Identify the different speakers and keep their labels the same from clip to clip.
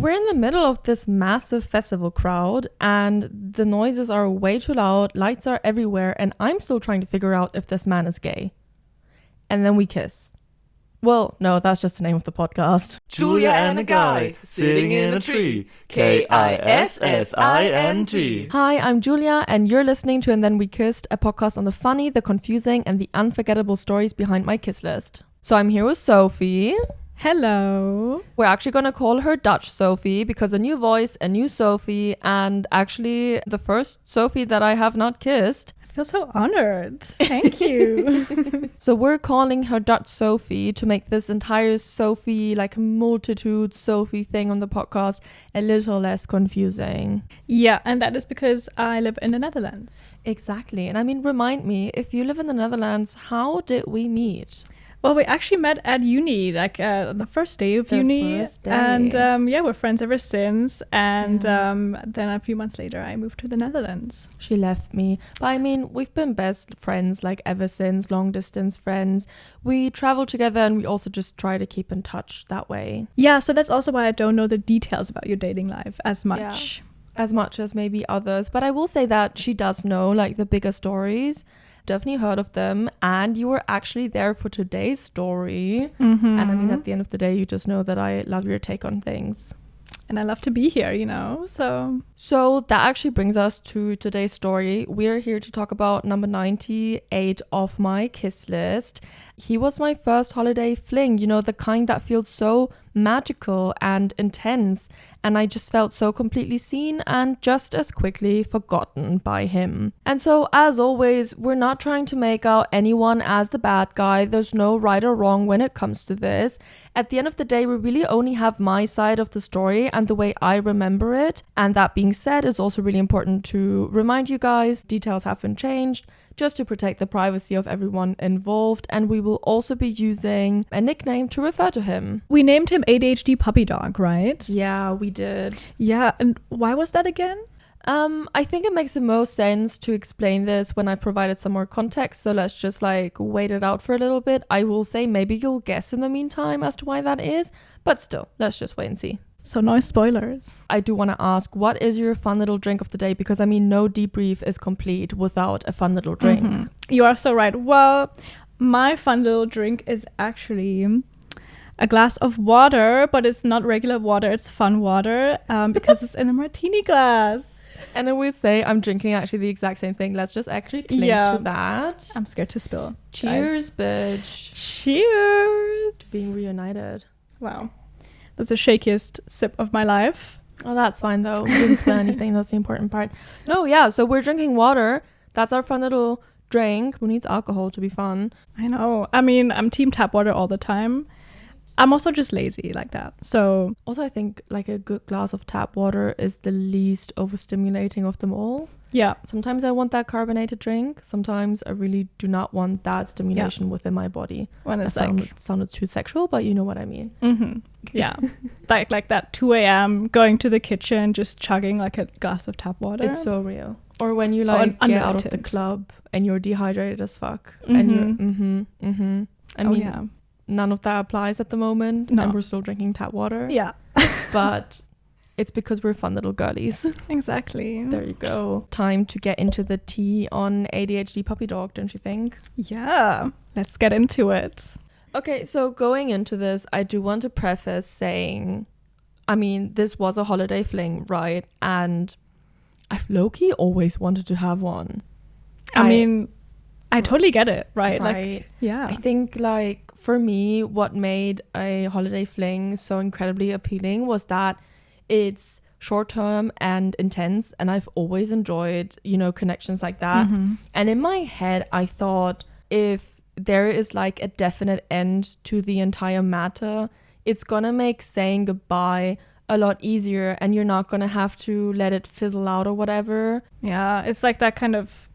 Speaker 1: we're in the middle of this massive festival crowd and the noises are way too loud, lights are everywhere, and I'm still trying to figure out if this man is gay. And then we kiss. Well, no, that's just the name of the podcast.
Speaker 2: Julia and a guy sitting in a tree. Kissing.
Speaker 1: Hi, I'm Julia, and you're listening to And Then We Kissed, a podcast on the funny, the confusing, and the unforgettable stories behind my kiss list. So I'm here with Sophie.
Speaker 3: Hello.
Speaker 1: We're actually going to call her Dutch Sophie because a new voice, a new Sophie, and actually the first Sophie that I have not kissed.
Speaker 3: I feel so honored. Thank you.
Speaker 1: So we're calling her Dutch Sophie to make this entire Sophie, like multitude Sophie thing on the podcast a little less confusing.
Speaker 3: Yeah, and that is because I live in the Netherlands.
Speaker 1: Exactly. And I mean, remind me, if you live in the Netherlands, how did we meet?
Speaker 3: Well, we actually met at uni, like the first day of uni. And yeah, we're friends ever since. And then a few months later, I moved to the Netherlands.
Speaker 1: She left me. But I mean, we've been best friends like ever since, long distance friends. We travel together and we also just try to keep in touch that way.
Speaker 3: Yeah, so that's also why I don't know the details about your dating life as much.
Speaker 1: Yeah, as much as maybe others. But I will say that she does know like the bigger stories. Definitely heard of them, and you were actually there for today's story. And I mean, at the end of the day, you just know that I love your take on things,
Speaker 3: and I love to be here, you know. So
Speaker 1: that actually brings us to today's story. We're here to talk about number 98 of my kiss list. He was my first holiday fling, you know, the kind that feels so magical and intense, and I just felt so completely seen and just as quickly forgotten by him. And so, as always, we're not trying to make out anyone as the bad guy. There's no right or wrong when it comes to this. At the end of the day, we really only have my side of the story and the way I remember it. And that being said, it's also really important to remind you guys, details have been changed, just to protect the privacy of everyone involved, and we will also be using a nickname to refer to him.
Speaker 3: We named him ADHD Puppy Dog, right?
Speaker 1: Yeah, we did.
Speaker 3: Yeah, and why was that again?
Speaker 1: I think it makes the most sense to explain this when I provided some more context, so let's just like wait it out for a little bit. I will say maybe you'll guess in the meantime as to why that is, but still, let's just wait and see.
Speaker 3: So no spoilers.
Speaker 1: I do want to ask, what is your fun little drink of the day? Because I mean, no debrief is complete without a fun little drink.
Speaker 3: You are so right. Well, my fun little drink is actually a glass of water, but it's not regular water, it's fun water because it's in a martini glass.
Speaker 1: And I will say I'm drinking actually the exact same thing. Let's just actually cling to that.
Speaker 3: I'm scared to spill.
Speaker 1: Cheers, bitch.
Speaker 3: Cheers.
Speaker 1: To being reunited.
Speaker 3: Wow. That's the shakiest sip of my life.
Speaker 1: Oh, that's fine though. We didn't spill anything. That's the important part. No, yeah. So we're drinking water. That's our fun little drink. Who needs alcohol to be fun?
Speaker 3: I know. I mean, I'm team tap water all the time. I'm also just lazy like that. So
Speaker 1: also, I think like a good glass of tap water is the least overstimulating of them all.
Speaker 3: Yeah.
Speaker 1: Sometimes I want that carbonated drink. Sometimes I really do not want that stimulation within my body.
Speaker 3: When it's
Speaker 1: sounded too sexual, but you know what I mean.
Speaker 3: Yeah. like that 2 a.m. going to the kitchen, just chugging like a glass of tap water.
Speaker 1: It's so real. Or when you like get out of the club and you're dehydrated as fuck. And you're I mean, none of that applies at the moment.
Speaker 3: No.
Speaker 1: And we're still drinking tap water.
Speaker 3: Yeah.
Speaker 1: But it's because we're fun little girlies.
Speaker 3: Exactly.
Speaker 1: There you go. Time to get into the tea on ADHD Puppy Dog, don't you think?
Speaker 3: Yeah. Let's get into it.
Speaker 1: Okay, so going into this, I do want to preface saying, I mean, this was a holiday fling, right? And I've low-key always wanted to have one.
Speaker 3: I mean, I totally get it, right?
Speaker 1: Right.
Speaker 3: Like, yeah.
Speaker 1: I think like for me, what made a holiday fling so incredibly appealing was that it's short-term and intense, and I've always enjoyed, you know, connections like that. And in my head, I thought if there is like a definite end to the entire matter, it's gonna make saying goodbye a lot easier, and you're not gonna have to let it fizzle out or whatever.
Speaker 3: Yeah, it's like that kind of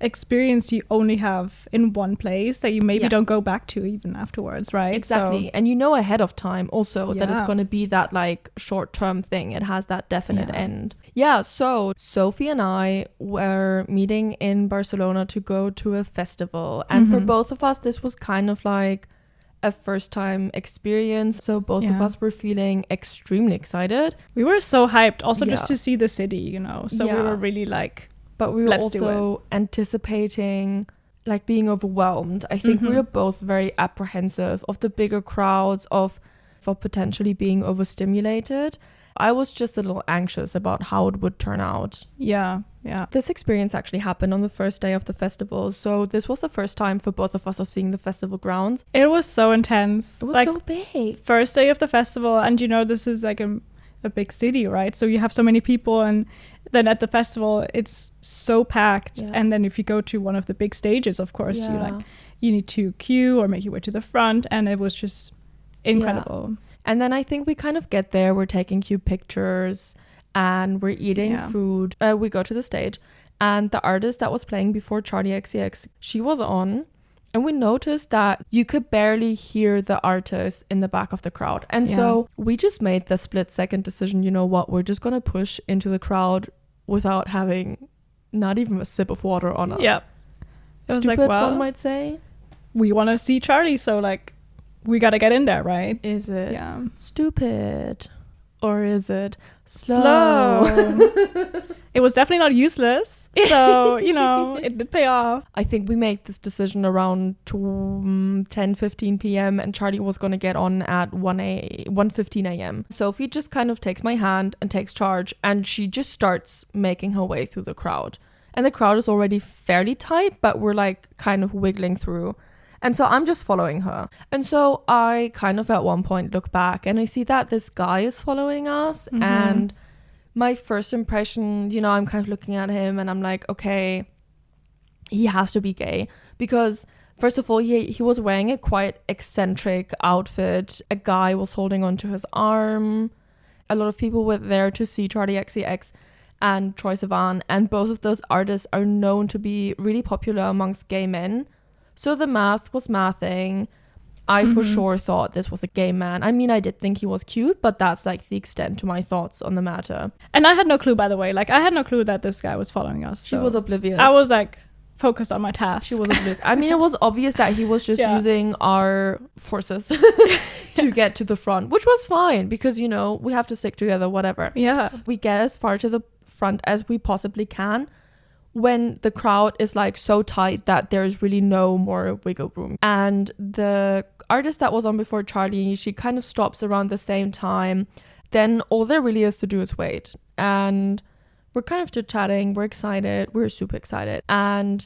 Speaker 3: experience you only have in one place that you maybe don't go back to even afterwards, right?
Speaker 1: Exactly.
Speaker 3: So,
Speaker 1: and you know ahead of time also that it's going to be that like short-term thing. It has that definite end. Yeah, so Sophie and I were meeting in Barcelona to go to a festival, and for both of us this was kind of like a first time experience. So both of
Speaker 3: Yeah.
Speaker 1: us were feeling extremely excited.
Speaker 3: We were so hyped also just
Speaker 1: Yeah.
Speaker 3: to see the city, you know. So we
Speaker 1: Yeah.
Speaker 3: were really like,
Speaker 1: But we were
Speaker 3: Let's do
Speaker 1: also anticipating like being overwhelmed. I think we were both very apprehensive of the bigger crowds, for potentially being overstimulated. I was just a little anxious about how it would turn out.
Speaker 3: yeah.
Speaker 1: This experience actually happened on the first day of the festival. So this was the first time for both of us of seeing the festival grounds.
Speaker 3: It was so intense.
Speaker 1: It was
Speaker 3: like,
Speaker 1: so big.
Speaker 3: first day of the festival, and you know, this is like a big city, right? So you have so many people, and then at the festival it's so packed.
Speaker 1: Yeah.
Speaker 3: And then if you go to one of the big stages, of course,
Speaker 1: Yeah.
Speaker 3: you need to queue or make your way to the front, and it was just incredible.
Speaker 1: And then I think we kind of get there, we're taking cute pictures and we're eating food. We go to the stage, and the artist that was playing before Charlie XCX, she was on, and we noticed that you could barely hear the artist in the back of the crowd. And so we just made the split-second decision, you know what, we're just going to push into the crowd without having not even a sip of water on us.
Speaker 3: Yeah. It was
Speaker 1: Stupid,
Speaker 3: like, well,
Speaker 1: one might say.
Speaker 3: we want to see Charlie, so like we got to get in there, right?
Speaker 1: Is it
Speaker 3: Yeah.
Speaker 1: stupid? Or is it slow?
Speaker 3: It was definitely not useless. So, you know, it did pay off.
Speaker 1: I think we made this decision around 10:15 p.m. and Charlie was going to get on at 1:15 a.m. Sophie just kind of takes my hand and takes charge, and she just starts making her way through the crowd. And the crowd is already fairly tight, but we're like kind of wiggling through. And so I'm just following her. And so I kind of at one point look back and I see that this guy is following us. And my first impression, you know, I'm kind of looking at him and I'm like, okay, he has to be gay. Because first of all, he was wearing a quite eccentric outfit. A guy was holding onto his arm. A lot of people were there to see Charlie XCX and Troye Sivan. And both of those artists are known to be really popular amongst gay men. So the math was mathing. I for sure thought this was a gay man. I mean, I did think he was cute, but that's like the extent to my thoughts on the matter.
Speaker 3: And I had no clue, by the way. Like, I had no clue that this guy was following us.
Speaker 1: She
Speaker 3: so
Speaker 1: was oblivious.
Speaker 3: I was like focused on my task.
Speaker 1: She was oblivious. I mean, it was obvious that he was just using our forces to get to the front, which was fine because, you know, we have to stick together, whatever.
Speaker 3: Yeah.
Speaker 1: We get as far to the front as we possibly can when the crowd is like so tight that there's really no more wiggle room. And the artist that was on before Charlie, she kind of stops around the same time. Then all there really is to do is wait. And we're kind of chit-chatting. We're excited. We're super excited. And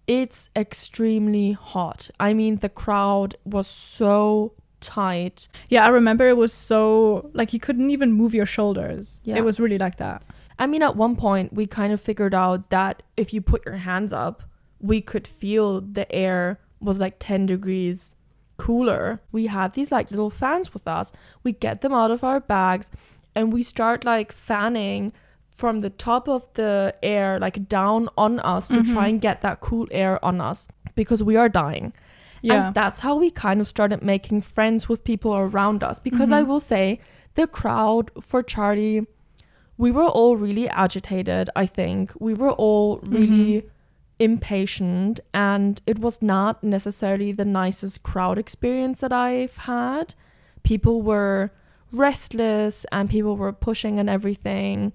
Speaker 1: it's extremely hot. I mean, the crowd was so tight.
Speaker 3: Yeah, I remember it was so, like, you couldn't even move your shoulders.
Speaker 1: Yeah.
Speaker 3: It was really like that.
Speaker 1: I mean, at one point, we kind of figured out that if you put your hands up, we could feel the air was like 10 degrees cooler. We had these like little fans with us. We get them out of our bags and we start like fanning from the top of the air, like down on us to try and get that cool air on us because we are dying.
Speaker 3: Yeah.
Speaker 1: And that's how we kind of started making friends with people around us. Because I will say the crowd for Charlie, we were all really agitated, I think. We were all really impatient, and it was not necessarily the nicest crowd experience that I've had. People were restless and people were pushing and everything.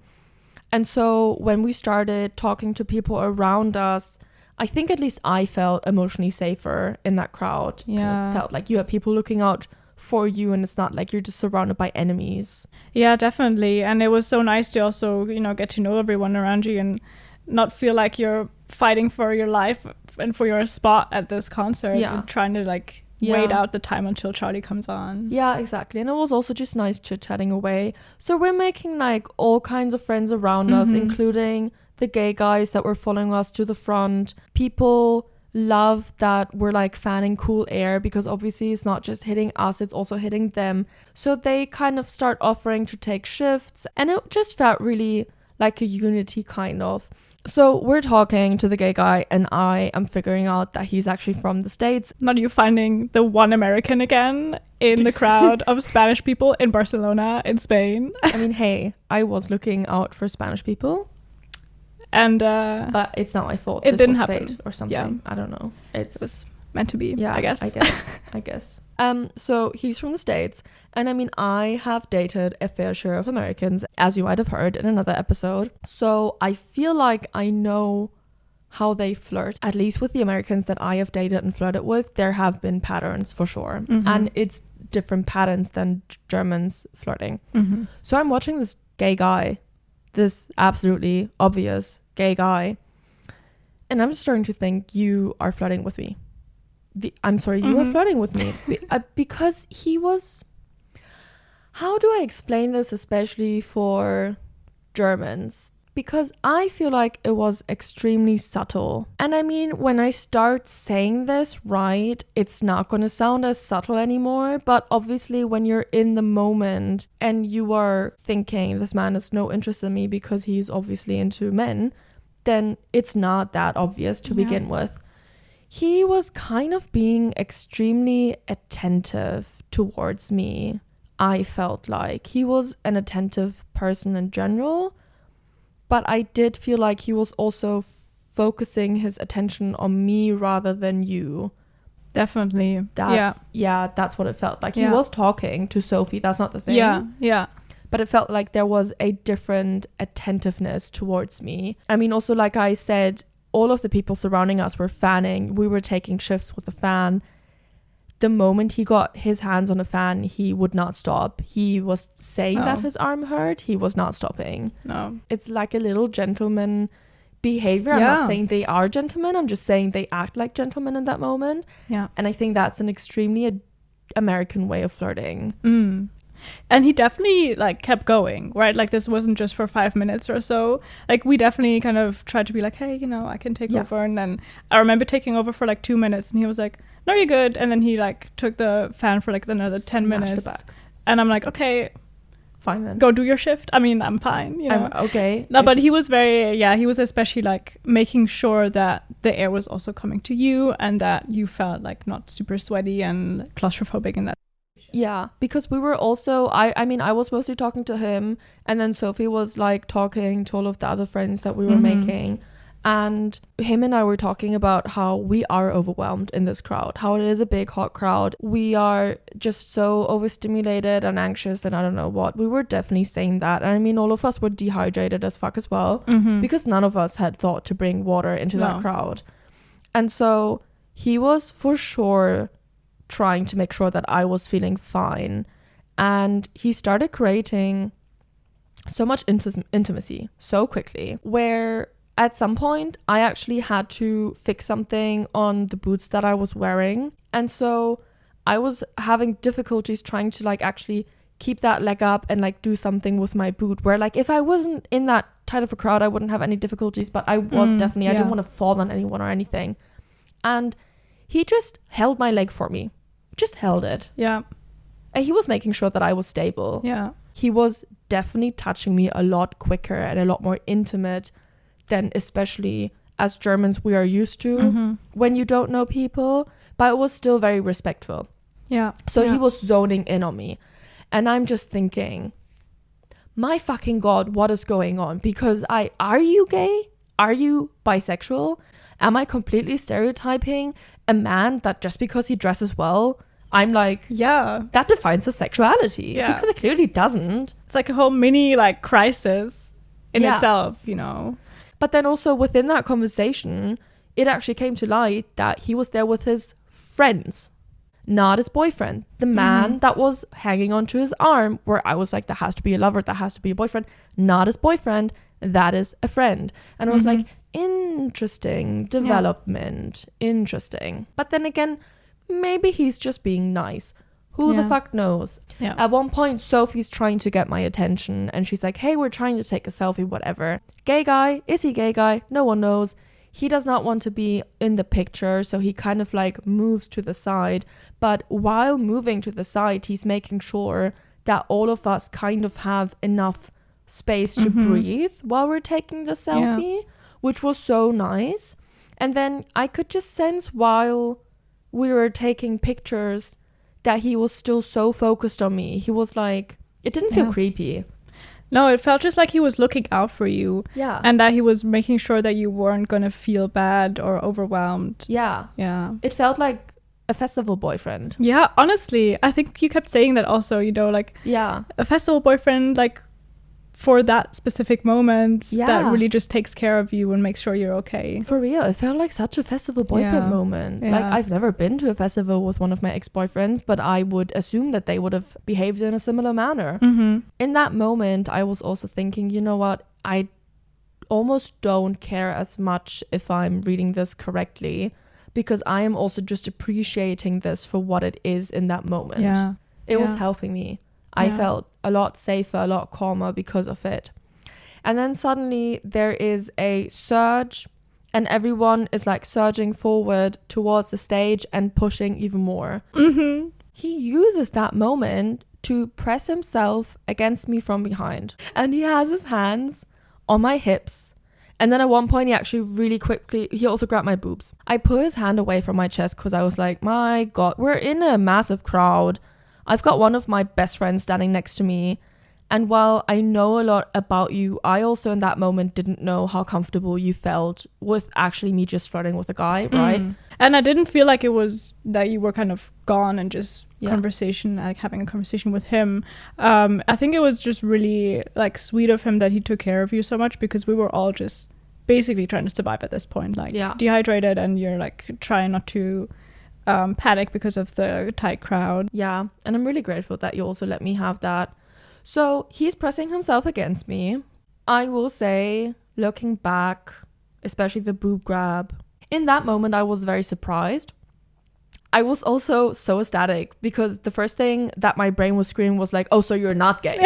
Speaker 1: And so when we started talking to people around us, I think at least I felt emotionally safer in that crowd.
Speaker 3: Yeah.
Speaker 1: Kind of felt like you have people looking out for you and it's not like you're just surrounded by enemies.
Speaker 3: Yeah, definitely. And it was so nice to also, you know, get to know everyone around you and not feel like you're fighting for your life and for your spot at this concert.
Speaker 1: Yeah.
Speaker 3: And trying to like wait out the time until Charlie comes on.
Speaker 1: Yeah, exactly. And it was also just nice chit-chatting away. So we're making like all kinds of friends around us, including the gay guys that were following us to the front. People love that we're like fanning cool air because obviously it's not just hitting us, it's also hitting them. So they kind of start offering to take shifts and it just felt really like a unity kind of. So we're talking to the gay guy and I am figuring out that he's actually from the States.
Speaker 3: Not you finding the one American again in the crowd of Spanish people in Barcelona, in Spain.
Speaker 1: I mean, hey, I was looking out for Spanish people.
Speaker 3: And
Speaker 1: but it's not my fault.
Speaker 3: It
Speaker 1: This
Speaker 3: didn't
Speaker 1: was
Speaker 3: happen.
Speaker 1: fate or something.
Speaker 3: Yeah.
Speaker 1: I don't know.
Speaker 3: It was meant to be,
Speaker 1: yeah,
Speaker 3: I guess.
Speaker 1: I guess. So he's from the States. And I mean, I have dated a fair share of Americans, as you might have heard in another episode. So I feel like I know how they flirt. At least with the Americans that I have dated and flirted with, there have been patterns for sure. And it's different patterns than Germans flirting. So I'm watching this gay guy, this absolutely obvious gay guy, and I'm starting to think you are flirting with me. I'm sorry, you are flirting with me. Because he was... How do I explain this, especially for Germans? Because I feel like it was extremely subtle. And I mean, when I start saying this, right, it's not going to sound as subtle anymore. But obviously, when you're in the moment and you are thinking this man has no interest in me because he's obviously into men, then it's not that obvious to begin with. He was kind of being extremely attentive towards me. I felt like he was an attentive person in general. But I did feel like he was also focusing his attention on me rather than you.
Speaker 3: Definitely.
Speaker 1: That's what it felt like. He was talking to Sophie. That's not the thing.
Speaker 3: Yeah.
Speaker 1: But it felt like there was a different attentiveness towards me. I mean, also, like I said, all of the people surrounding us were fanning. We were taking shifts with a fan. The moment he got his hands on a fan, he would not stop. He was saying that his arm hurt. He was not stopping.
Speaker 3: No.
Speaker 1: It's like a little gentleman behavior. I'm not saying they are gentlemen. I'm just saying they act like gentlemen in that moment. Yeah. And I think that's an extremely American way of flirting.
Speaker 3: And he definitely like kept going, right? Like this wasn't just for 5 minutes or so. Like we definitely kind of tried to be like, hey, you know, I can take over. And then I remember taking over for like 2 minutes and he was like, no, you're good. And then he like took the fan for like another 10 minutes. And I'm like, okay,
Speaker 1: fine then.
Speaker 3: Go do your shift. I mean, I'm fine, you know.
Speaker 1: I'm okay.
Speaker 3: No, but he was he was especially like making sure that the air was also coming to you and that you felt like not super sweaty and claustrophobic in that.
Speaker 1: Yeah, because we were also, I mean, I was mostly talking to him and then Sophie was like talking to all of the other friends that we were making. And him and I were talking about how we are overwhelmed in this crowd, how it is a big, hot crowd. We are just so overstimulated and anxious and I don't know what. We were definitely saying that. And I mean, all of us were dehydrated as fuck as well because none of us had thought to bring water into that crowd. And so he was for sure trying to make sure that I was feeling fine. And he started creating so much intimacy so quickly where at some point I actually had to fix something on the boots that I was wearing. And so I was having difficulties trying to like actually keep that leg up and like do something with my boot where like if I wasn't in that tight of a crowd, I wouldn't have any difficulties, but I was definitely, I didn't want to fall on anyone or anything. And he just held my leg for me, just held it.
Speaker 3: Yeah.
Speaker 1: And he was making sure that I was stable.
Speaker 3: Yeah.
Speaker 1: He was definitely touching me a lot quicker and a lot more intimate than especially as Germans we are used to when you don't know people, but it was still very respectful.
Speaker 3: Yeah.
Speaker 1: So he was zoning in on me. And I'm just thinking, my fucking God, what is going on? Because are you gay? Are you bisexual? Am I completely stereotyping a man that just because he dresses well, I'm like, that defines his sexuality?
Speaker 3: Yeah.
Speaker 1: Because it clearly doesn't.
Speaker 3: It's like a whole mini like crisis in itself, you know.
Speaker 1: But then also within that conversation, it actually came to light that he was there with his friends, not his boyfriend. The man that was hanging onto his arm, where I was like, that has to be a lover, that has to be a boyfriend, not his boyfriend, that is a friend. And I was like, interesting development, interesting. But then again, maybe he's just being nice. Who the fuck knows? Yeah. At one point, Sophie's trying to get my attention and she's like, hey, we're trying to take a selfie, whatever. Gay guy? Is he gay guy? No one knows. He does not want to be in the picture, so he kind of like moves to the side. But while moving to the side, he's making sure that all of us kind of have enough space to breathe while we're taking the selfie, which was so nice. And then I could just sense while we were taking pictures that he was still so focused on me. He was like, it didn't feel creepy.
Speaker 3: No, it felt just like he was looking out for you. Yeah. And that he was making sure that you weren't going to feel bad or overwhelmed.
Speaker 1: Yeah.
Speaker 3: Yeah.
Speaker 1: It felt like a festival boyfriend.
Speaker 3: Yeah, honestly, I think you kept saying that also, you know, like
Speaker 1: Yeah.
Speaker 3: a festival boyfriend, like for that specific moment that really just takes care of you and makes sure you're okay.
Speaker 1: For real, it felt like such a festival boyfriend moment. Like, I've never been to a festival with one of my ex-boyfriends, but I would assume that they would have behaved in a similar manner. In that moment, I was also thinking, you know what, I almost don't care as much if I'm reading this correctly, because I am also just appreciating this for what it is in that moment. It was helping me. I felt a lot safer, a lot calmer because of it. And then suddenly there is a surge and everyone is like surging forward towards the stage and pushing even more. He uses that moment to press himself against me from behind. And he has his hands on my hips. And then at one point, he actually really quickly, he also grabbed my boobs. I put his hand away from my chest because I was like, my God, we're in a massive crowd. I've got one of my best friends standing next to me. And while I know a lot about you, I also in that moment didn't know how comfortable you felt with actually me just flirting with a guy, right?
Speaker 3: And I didn't feel like it was that you were kind of gone and just conversation, like having a conversation with him. I think it was just really like sweet of him that he took care of you so much, because we were all just basically trying to survive at this point, like dehydrated, and you're like trying not to panic because of the tight crowd.
Speaker 1: Yeah, and I'm really grateful that you also let me have that. So he's pressing himself against me. I will say, looking back, especially the boob grab, in that moment I was very surprised. I was also so ecstatic because the first thing that my brain was screaming was like, oh, so you're not gay.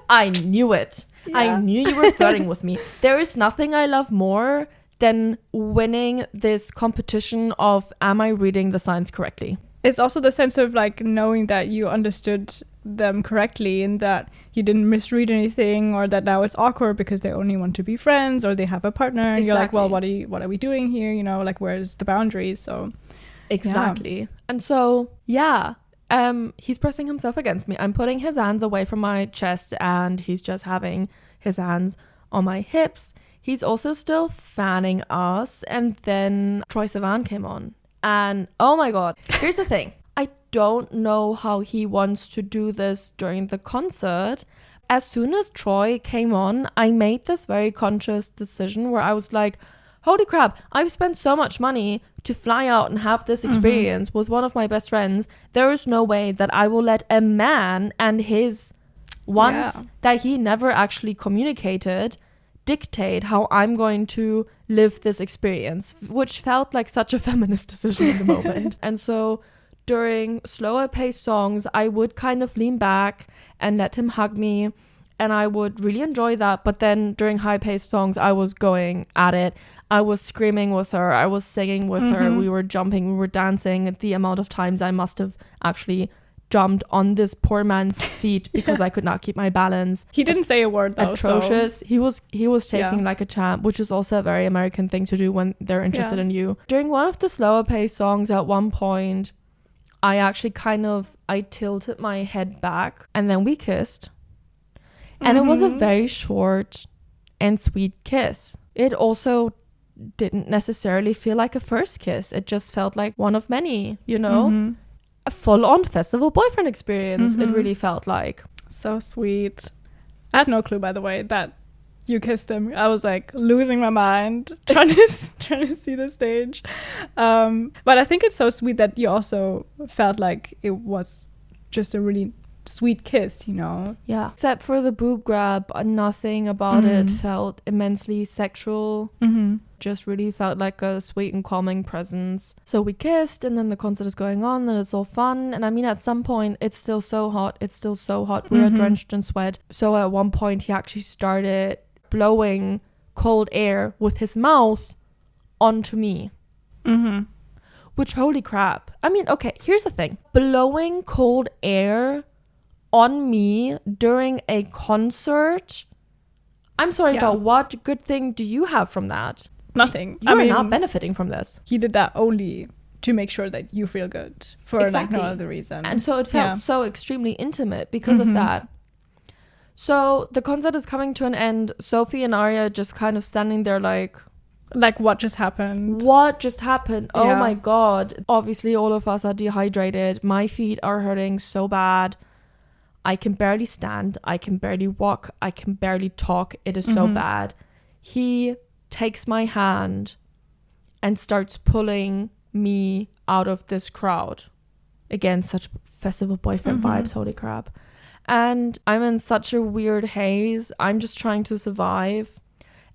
Speaker 1: I knew it. I knew you were flirting with me. There is nothing I love more than winning this competition of, am I reading the signs correctly?
Speaker 3: It's also the sense of like knowing that you understood them correctly and that you didn't misread anything, or that now it's awkward because they only want to be friends or they have a partner, and you're like, well, what are we doing here? You know, like, where's the boundaries? So
Speaker 1: exactly. And so he's pressing himself against me. I'm putting his hands away from my chest and he's just having his hands on my hips. He's also still fanning us, and then Troye Sivan came on. And oh my God, here's the thing. I don't know how he wants to do this during the concert. As soon as Troye came on, I made this very conscious decision where I was like, holy crap, I've spent so much money to fly out and have this experience with one of my best friends. There is no way that I will let a man and his wants that he never actually communicated dictate how I'm going to live this experience, which felt like such a feminist decision in the moment. And so during slower paced songs, I would kind of lean back and let him hug me, and I would really enjoy that. But then during high paced songs, I was going at it. I was screaming with her. I was singing with her. We were jumping. We were dancing. The amount of times I must have actually jumped on this poor man's feet because I could not keep my balance.
Speaker 3: He didn't say a word though.
Speaker 1: Atrocious.
Speaker 3: So.
Speaker 1: He was taking like a champ, which is also a very American thing to do when they're interested in you. During one of the slower paced songs at one point, I actually I tilted my head back and then we kissed. And it was a very short and sweet kiss. It also didn't necessarily feel like a first kiss. It just felt like one of many, you know? A full-on festival boyfriend experience. It really felt like.
Speaker 3: So sweet. I had no clue, by the way, that you kissed him. I was like losing my mind trying to see the stage. But I think it's so sweet that you also felt like it was just a really sweet kiss, you know?
Speaker 1: Yeah. Except for the boob grab, nothing about it felt immensely sexual. Just really felt like a sweet and calming presence. So we kissed, and then the concert is going on and it's all fun. And I mean, at some point it's still so hot. We are drenched in sweat. So at one point he actually started blowing cold air with his mouth onto me. Which, holy crap. I mean, okay, here's the thing. Blowing cold air on me during a concert, I'm sorry, but what good thing do you have from that?
Speaker 3: Nothing.
Speaker 1: You're not benefiting from this.
Speaker 3: He did that only to make sure that you feel good for like no other reason.
Speaker 1: And so it felt so extremely intimate because of that. So the concert is coming to an end. Sophie and Arya just kind of standing there like,
Speaker 3: Like, what just happened?
Speaker 1: What just happened? Oh
Speaker 3: Yeah.
Speaker 1: my God. Obviously, all of us are dehydrated. My feet are hurting so bad. I can barely stand. I can barely walk. I can barely talk. It is so bad. He takes my hand and starts pulling me out of this crowd. Again, such festival boyfriend vibes. Holy crap. And I'm in such a weird haze. I'm just trying to survive.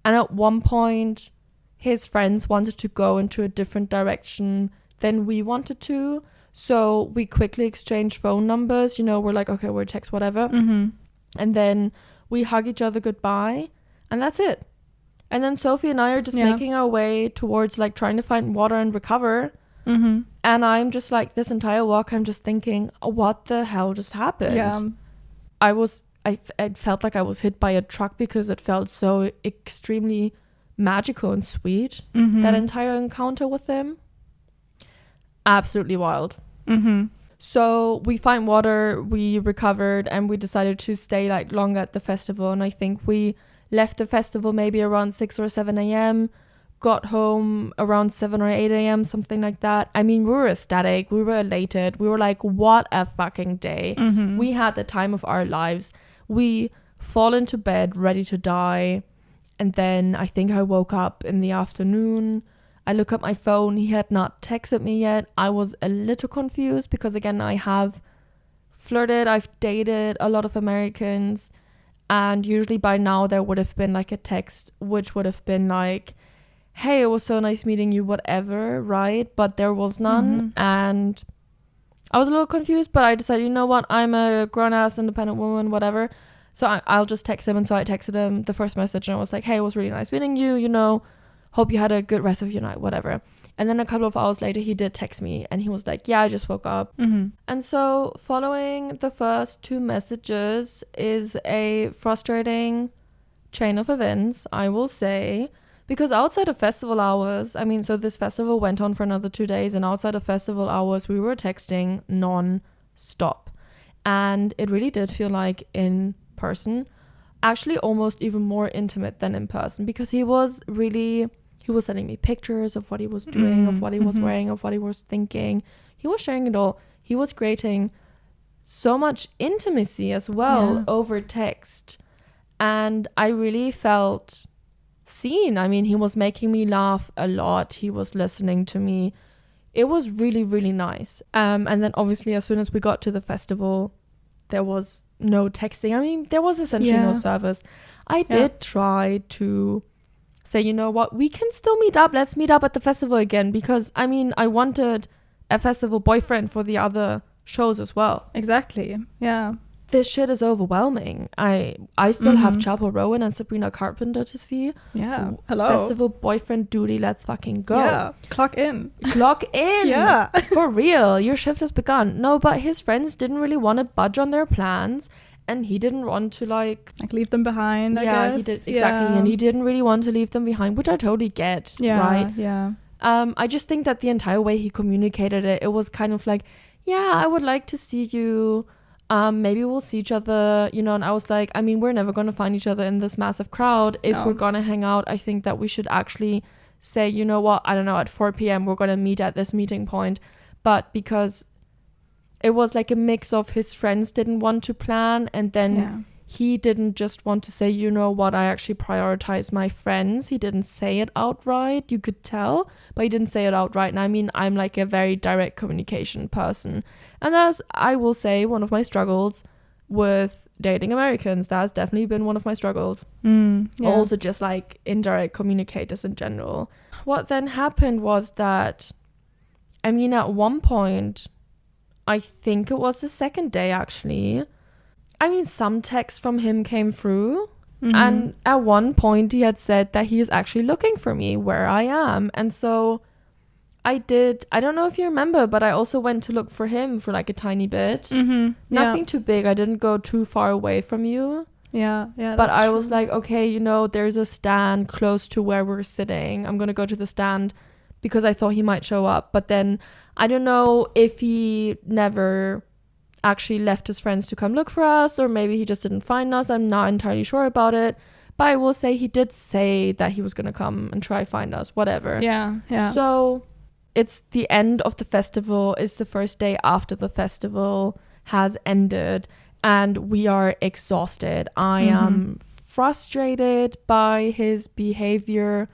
Speaker 1: And at one point, his friends wanted to go into a different direction than we wanted to. So we quickly exchanged phone numbers. You know, we're like, okay, we'll text whatever. And then we hug each other goodbye. And that's it. And then Sophie and I are just making our way towards like trying to find water and recover. And I'm just like, this entire walk, I'm just thinking, what the hell just happened?
Speaker 3: Yeah.
Speaker 1: I felt like I was hit by a truck because it felt so extremely magical and sweet. That entire encounter with him. Absolutely wild. So we find water, we recovered, and we decided to stay like longer at the festival. And I think we left the festival maybe around 6 or 7 a.m., got home around 7 or 8 a.m., something like that. I mean, we were ecstatic, we were elated, we were like, what a fucking day. We had the time of our lives. We fall into bed ready to die, and then I think I woke up in the afternoon. I look at my phone, he had not texted me yet. I was a little confused because again, I have flirted, I've dated a lot of Americans, and usually by now there would have been like a text which would have been like, hey, it was so nice meeting you, whatever, right? But there was none. And I was a little confused, but I decided, you know what, I'm a grown-ass independent woman, whatever, so I'll just text him. And so I texted him the first message and I was like, hey, it was really nice meeting you, you know, hope you had a good rest of your night, whatever. And then a couple of hours later he did text me and he was like, yeah, I just woke up. And so following the first 2 messages is a frustrating chain of events, I will say. Because outside of festival hours, I mean, so this festival went on for another 2 days, and outside of festival hours, we were texting non-stop. And it really did feel like in person, actually almost even more intimate than in person, because he was sending me pictures of what he was doing, of what he was wearing, of what he was thinking. He was sharing it all. He was creating so much intimacy as well over text. And I really felt seen. I mean, he was making me laugh a lot. He was listening to me. It was really, really nice. And then obviously as soon as we got to the festival, there was no texting. I mean, there was essentially no service. I did try to say, you know what, we can still meet up. Let's meet up at the festival again, because I mean, I wanted a festival boyfriend for the other shows as well.
Speaker 3: Exactly. Yeah.
Speaker 1: This shit is overwhelming. I still have Chapel Rowan and Sabrina Carpenter to see.
Speaker 3: Yeah. Hello.
Speaker 1: Festival boyfriend duty, let's fucking go.
Speaker 3: Yeah. Clock in.
Speaker 1: Clock in.
Speaker 3: Yeah.
Speaker 1: For real. Your shift has begun. No, but his friends didn't really want to budge on their plans, and he didn't want to like
Speaker 3: leave them behind, I guess.
Speaker 1: He did, exactly. Yeah. And he didn't really want to leave them behind, which I totally get.
Speaker 3: Yeah.
Speaker 1: Right?
Speaker 3: Yeah.
Speaker 1: I just think that the entire way he communicated it was kind of like, yeah, I would like to see you. Maybe we'll see each other, you know. And I was like, I mean, we're never going to find each other in this massive crowd. If we're going to hang out, I think that we should actually say, you know what, I don't know, at 4 p.m. we're going to meet at this meeting point. But because it was like a mix of his friends didn't want to plan, and then he didn't just want to say, you know what, I actually prioritize my friends. He didn't say it outright. You could tell, but he didn't say it outright. And I mean, I'm like a very direct communication person. And that's, I will say, one of my struggles with dating Americans. That has definitely been one of my struggles. Also just like indirect communicators in general. What then happened was that, I mean, at one point, I think it was the second day actually, I mean, some text from him came through, and at one point he had said that he is actually looking for me where I am. And so I don't know if you remember, but I also went to look for him for like a tiny bit. Nothing too big. I didn't go too far away from you.
Speaker 3: Yeah.
Speaker 1: But I was like, okay, you know, there's a stand close to where we're sitting. I'm going to go to the stand because I thought he might show up. But then I don't know if he never actually left his friends to come look for us, or maybe he just didn't find us. I'm not entirely sure about it. But I will say he did say that he was going to come and try find us, whatever.
Speaker 3: Yeah.
Speaker 1: So it's the end of the festival. It's the first day after the festival has ended. And we are exhausted. I am frustrated by his behavior.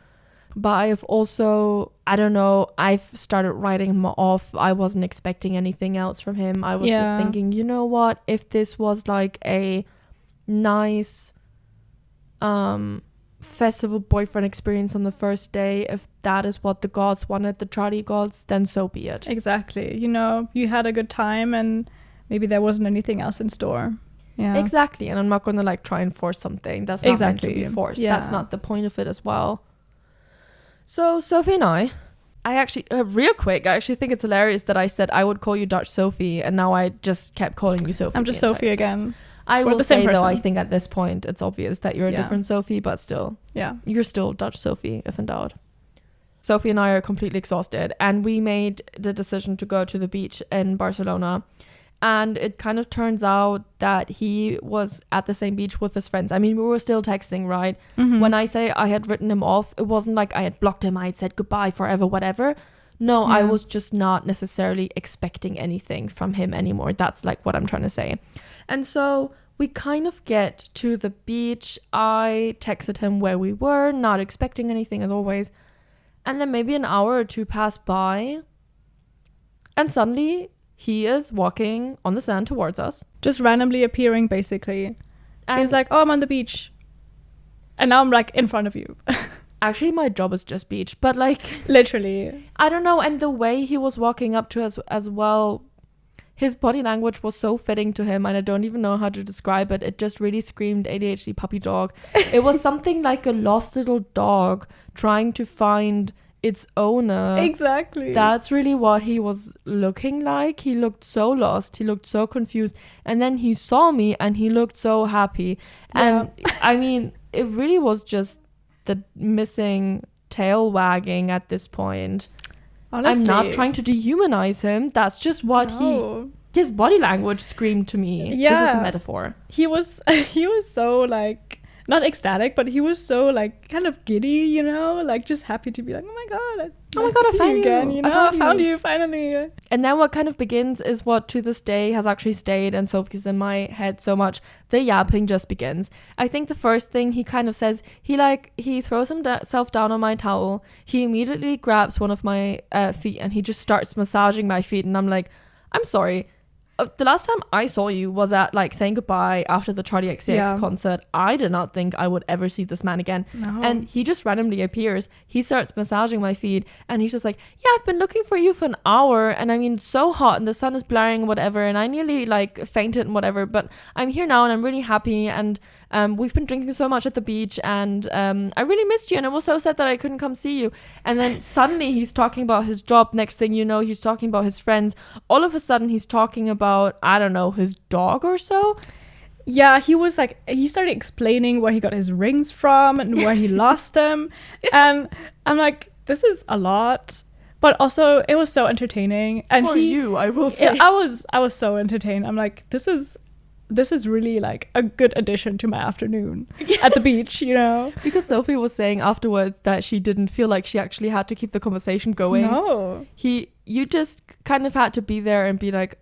Speaker 1: But I've also, I don't know, I've started writing him off. I wasn't expecting anything else from him. I was just thinking, you know what? If this was like a nice festival boyfriend experience on the first day, if that is what the gods wanted, the Charlie gods, then so be it.
Speaker 3: Exactly. You know, you had a good time and maybe there wasn't anything else in store. Yeah.
Speaker 1: Exactly. And I'm not going to like try and force something that's not meant to be forced. That's not the point of it as well. So Sophie and I actually, real quick, I actually think it's hilarious that I said I would call you Dutch Sophie and now I just kept calling you Sophie.
Speaker 3: I'm just Sophie again.
Speaker 1: I will say though, I think at this point it's obvious that you're a different Sophie, but still.
Speaker 3: Yeah.
Speaker 1: You're still Dutch Sophie, if in doubt. Sophie and I are completely exhausted and we made the decision to go to the beach in Barcelona. And it kind of turns out that he was at the same beach with his friends. I mean, we were still texting, right? When I say I had written him off, it wasn't like I had blocked him. I had said goodbye forever, whatever. No, I was just not necessarily expecting anything from him anymore. That's like what I'm trying to say. And so we kind of get to the beach. I texted him where we were, not expecting anything as always. And then maybe an hour or two passed by. And suddenly he is walking on the sand towards us.
Speaker 3: Just randomly appearing, basically. And he's like, oh, I'm on the beach. And now I'm like in front of you.
Speaker 1: Actually, my job is just beach. But like...
Speaker 3: Literally.
Speaker 1: I don't know. And the way he was walking up to us as well, his body language was so fitting to him. And I don't even know how to describe it. It just really screamed ADHD puppy dog. It was something like a lost little dog trying to find its owner.
Speaker 3: Exactly.
Speaker 1: That's really what he was looking like. He looked so lost. He looked so confused. And then he saw me and he looked so happy. And I mean, it really was just the missing tail wagging at this point.
Speaker 3: Honestly.
Speaker 1: I'm not trying to dehumanize him. That's just what his body language screamed to me.
Speaker 3: Yeah.
Speaker 1: This is a metaphor.
Speaker 3: He was so like, not ecstatic, but he was so like kind of giddy, you know, like just happy to be like, oh my god, I found you again, you know, I found you finally.
Speaker 1: And then what kind of begins is what to this day has actually stayed, and Sophie's in my head so much. The yapping just begins. I think the first thing he kind of says, he throws himself down on my towel. He immediately grabs one of my feet and he just starts massaging my feet, and I'm like, I'm sorry. The last time I saw you was at like saying goodbye after the Charlie XCX concert. I did not think I would ever see this man again.
Speaker 3: No.
Speaker 1: And he just randomly appears. He starts massaging my feet and he's just like, yeah, I've been looking for you for an hour. And I mean, so hot and the sun is blaring, whatever. And I nearly like fainted and whatever. But I'm here now and I'm really happy. And we've been drinking so much at the beach and I really missed you. And I was so sad that I couldn't come see you. And then suddenly he's talking about his job. Next thing you know, he's talking about his friends. All of a sudden he's talking about, I don't know, his dog or so.
Speaker 3: Yeah, he was like, he started explaining where he got his rings from and where he lost them. And I'm like, this is a lot. But also, it was so entertaining. And
Speaker 1: For you, I will say.
Speaker 3: I was so entertained. I'm like, this is really like a good addition to my afternoon at the beach, you know?
Speaker 1: Because Sophie was saying afterwards that she didn't feel like she actually had to keep the conversation going.
Speaker 3: No.
Speaker 1: You just kind of had to be there and be like,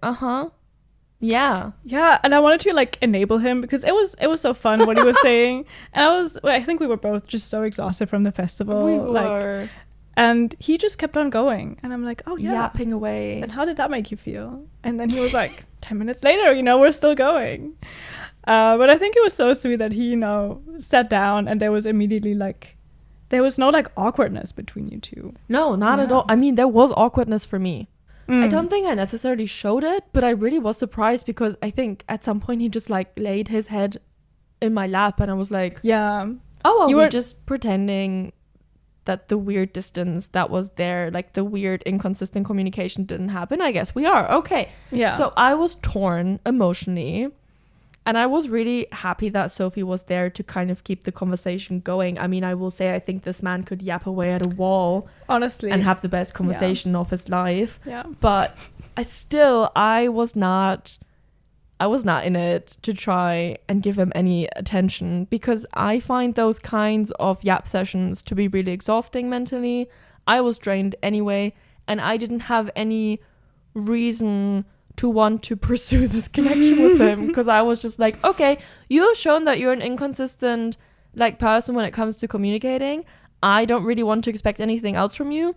Speaker 1: yeah.
Speaker 3: Yeah, and I wanted to like enable him because it was so fun what he was saying. And I think we were both just so exhausted from the festival.
Speaker 1: We were.
Speaker 3: And he just kept on going. And I'm like, oh yeah.
Speaker 1: Yapping away.
Speaker 3: And how did that make you feel? And then he was like, 10 minutes later, you know, we're still going. But I think it was so sweet that he, you know, sat down and there was immediately like, there was no like awkwardness between you two.
Speaker 1: No, not at all. I mean, there was awkwardness for me. I don't think I necessarily showed it, but I really was surprised because I think at some point he just like laid his head in my lap and I was like,
Speaker 3: yeah.
Speaker 1: Oh, well, you were just pretending that the weird distance that was there, like the weird inconsistent communication didn't happen. I guess we are. Okay.
Speaker 3: Yeah.
Speaker 1: So I was torn emotionally. And I was really happy that Sophie was there to kind of keep the conversation going. I mean, I will say I think this man could yap away at a wall.
Speaker 3: Honestly.
Speaker 1: And have the best conversation of his life.
Speaker 3: Yeah.
Speaker 1: But I was not I was not in it to try and give him any attention, because I find those kinds of yap sessions to be really exhausting mentally. I was drained anyway, and I didn't have any reason to want to pursue this connection with him, because I was just like, okay, you've shown that you're an inconsistent like person when it comes to communicating. I don't really want to expect anything else from you.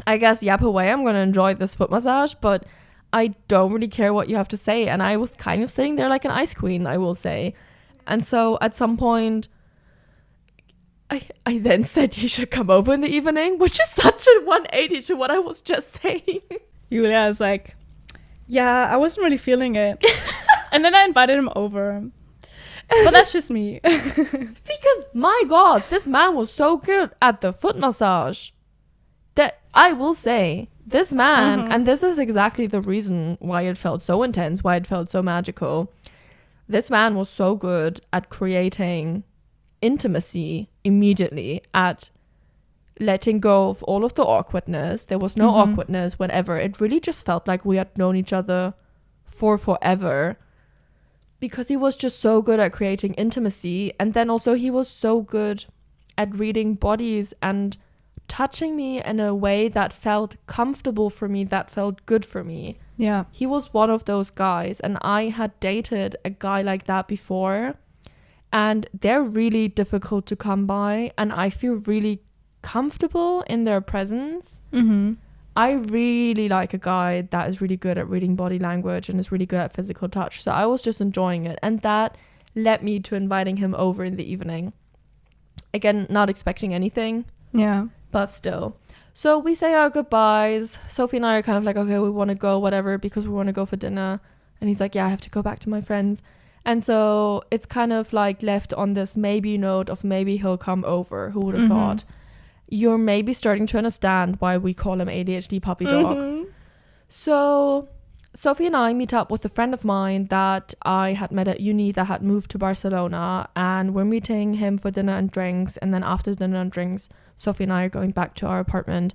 Speaker 1: I guess yap away, I'm gonna enjoy this foot massage, but I don't really care what you have to say. And I was kind of sitting there like an ice queen, I will say. And so at some point I then said he should come over in the evening, which is such a 180 to what I was just saying.
Speaker 3: Julia is like, yeah, I wasn't really feeling it. And then I invited him over. But that's just me.
Speaker 1: Because, my God, this man was so good at the foot massage that I will say, this man, and this is exactly the reason why it felt so intense, why it felt so magical. This man was so good at creating intimacy immediately, at letting go of all of the awkwardness. There was no awkwardness whenever. It really just felt like we had known each other for forever, because he was just so good at creating intimacy. And then also he was so good at reading bodies and touching me in a way that felt comfortable for me, that felt good for me.
Speaker 3: Yeah.
Speaker 1: He was one of those guys, and I had dated a guy like that before, and they're really difficult to come by, and I feel really comfortable in their presence. I really like a guy that is really good at reading body language and is really good at physical touch. So I was just enjoying it, and that led me to inviting him over in the evening. Again, not expecting anything.
Speaker 3: Yeah.
Speaker 1: But still. So we say our goodbyes. Sophie and I are kind of like, okay, we want to go, whatever, because we want to go for dinner. And he's like, yeah, I have to go back to my friends. And so it's kind of like left on this maybe note of maybe he'll come over. Who would have thought? You're maybe starting to understand why we call him ADHD puppy dog. So Sophie and I meet up with a friend of mine that I had met at uni that had moved to Barcelona, and we're meeting him for dinner and drinks. And then after dinner and drinks, Sophie and I are going back to our apartment.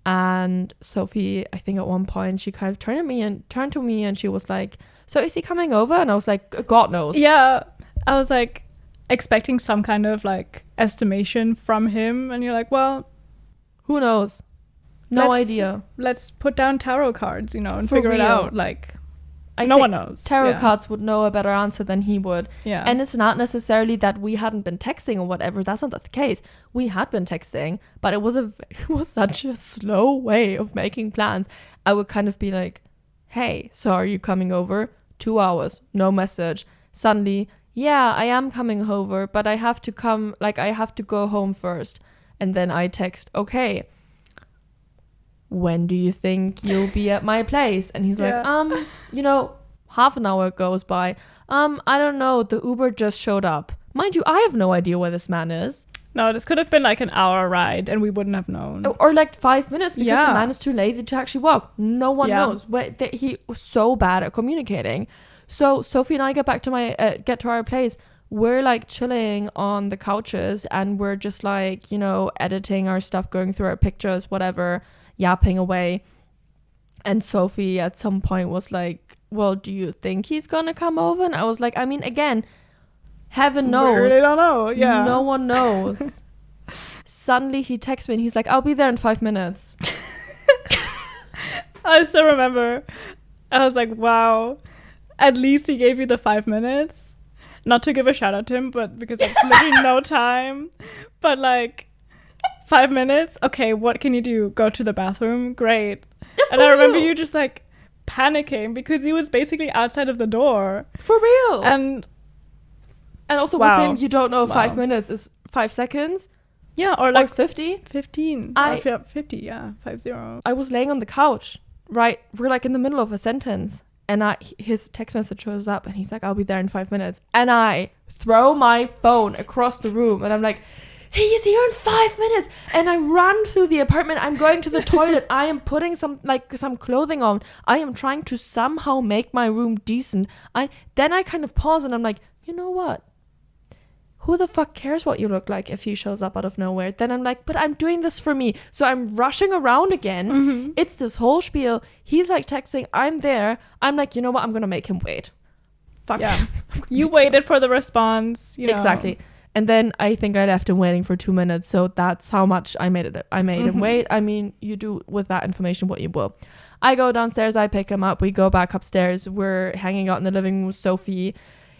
Speaker 1: And Sophie, I think at one point, she kind of turned to me and she was like, so is he coming over? And I was like, God knows.
Speaker 3: Yeah. I was like expecting some kind of like estimation from him, and you're like, well,
Speaker 1: who knows? No idea.
Speaker 3: Let's put down tarot cards, and
Speaker 1: For
Speaker 3: figure it
Speaker 1: real.
Speaker 3: out. Like,
Speaker 1: I
Speaker 3: no
Speaker 1: think
Speaker 3: one knows.
Speaker 1: Tarot cards would know a better answer than he would.
Speaker 3: Yeah.
Speaker 1: And it's not necessarily that we hadn't been texting or whatever. That's not the case. We had been texting, but it was such a slow way of making plans. I would kind of be like, hey, so are you coming over? 2 hours, no message. Suddenly, yeah, I am coming over, but I have to go home first. And then I text, okay, when do you think you'll be at my place? And he's like, half an hour goes by. I don't know. The Uber just showed up. Mind you, I have no idea where this man is.
Speaker 3: No, this could have been like an hour ride and we wouldn't have known.
Speaker 1: Or like 5 minutes, because the man is too lazy to actually walk. No one knows. He was so bad at communicating. So Sophie and I get to our place. We're like chilling on the couches, and we're just like, editing our stuff, going through our pictures, whatever, yapping away. And Sophie at some point was like, well, do you think he's gonna come over? And I was like, I mean, again, heaven knows.
Speaker 3: We really don't know. Yeah.
Speaker 1: No one knows. Suddenly he texts me and he's like, I'll be there in 5 minutes.
Speaker 3: I still remember. I was like, wow. At least he gave you the 5 minutes. Not to give a shout out to him, but because it's literally no time. But like 5 minutes. Okay, what can you do? Go to the bathroom? Great. And I remember you just like panicking because he was basically outside of the door.
Speaker 1: For real.
Speaker 3: And
Speaker 1: also with him, you don't know if 5 minutes is 5 seconds.
Speaker 3: Yeah, or like
Speaker 1: 50.
Speaker 3: 15. 50, yeah. 50.
Speaker 1: I was laying on the couch, right? We're like in the middle of a sentence. And his text message shows up and he's like, I'll be there in 5 minutes. And I throw my phone across the room and I'm like, he is here in 5 minutes. And I run through the apartment. I'm going to the toilet. I am putting some clothing on. I am trying to somehow make my room decent. Then I kind of pause and I'm like, you know what? Who the fuck cares what you look like if he shows up out of nowhere? Then I'm like, but I'm doing this for me. So I'm rushing around again. It's this whole spiel. He's like texting, I'm there. I'm like, you know what? I'm going to make him wait. fuck.
Speaker 3: Yeah. You waited for the response, you know.
Speaker 1: Exactly. And then I think I left him waiting for 2 minutes. So that's how much I made him wait. I mean, you do with that information what you will. I go downstairs, I pick him up, we go back upstairs, we're hanging out in the living room with Sophie.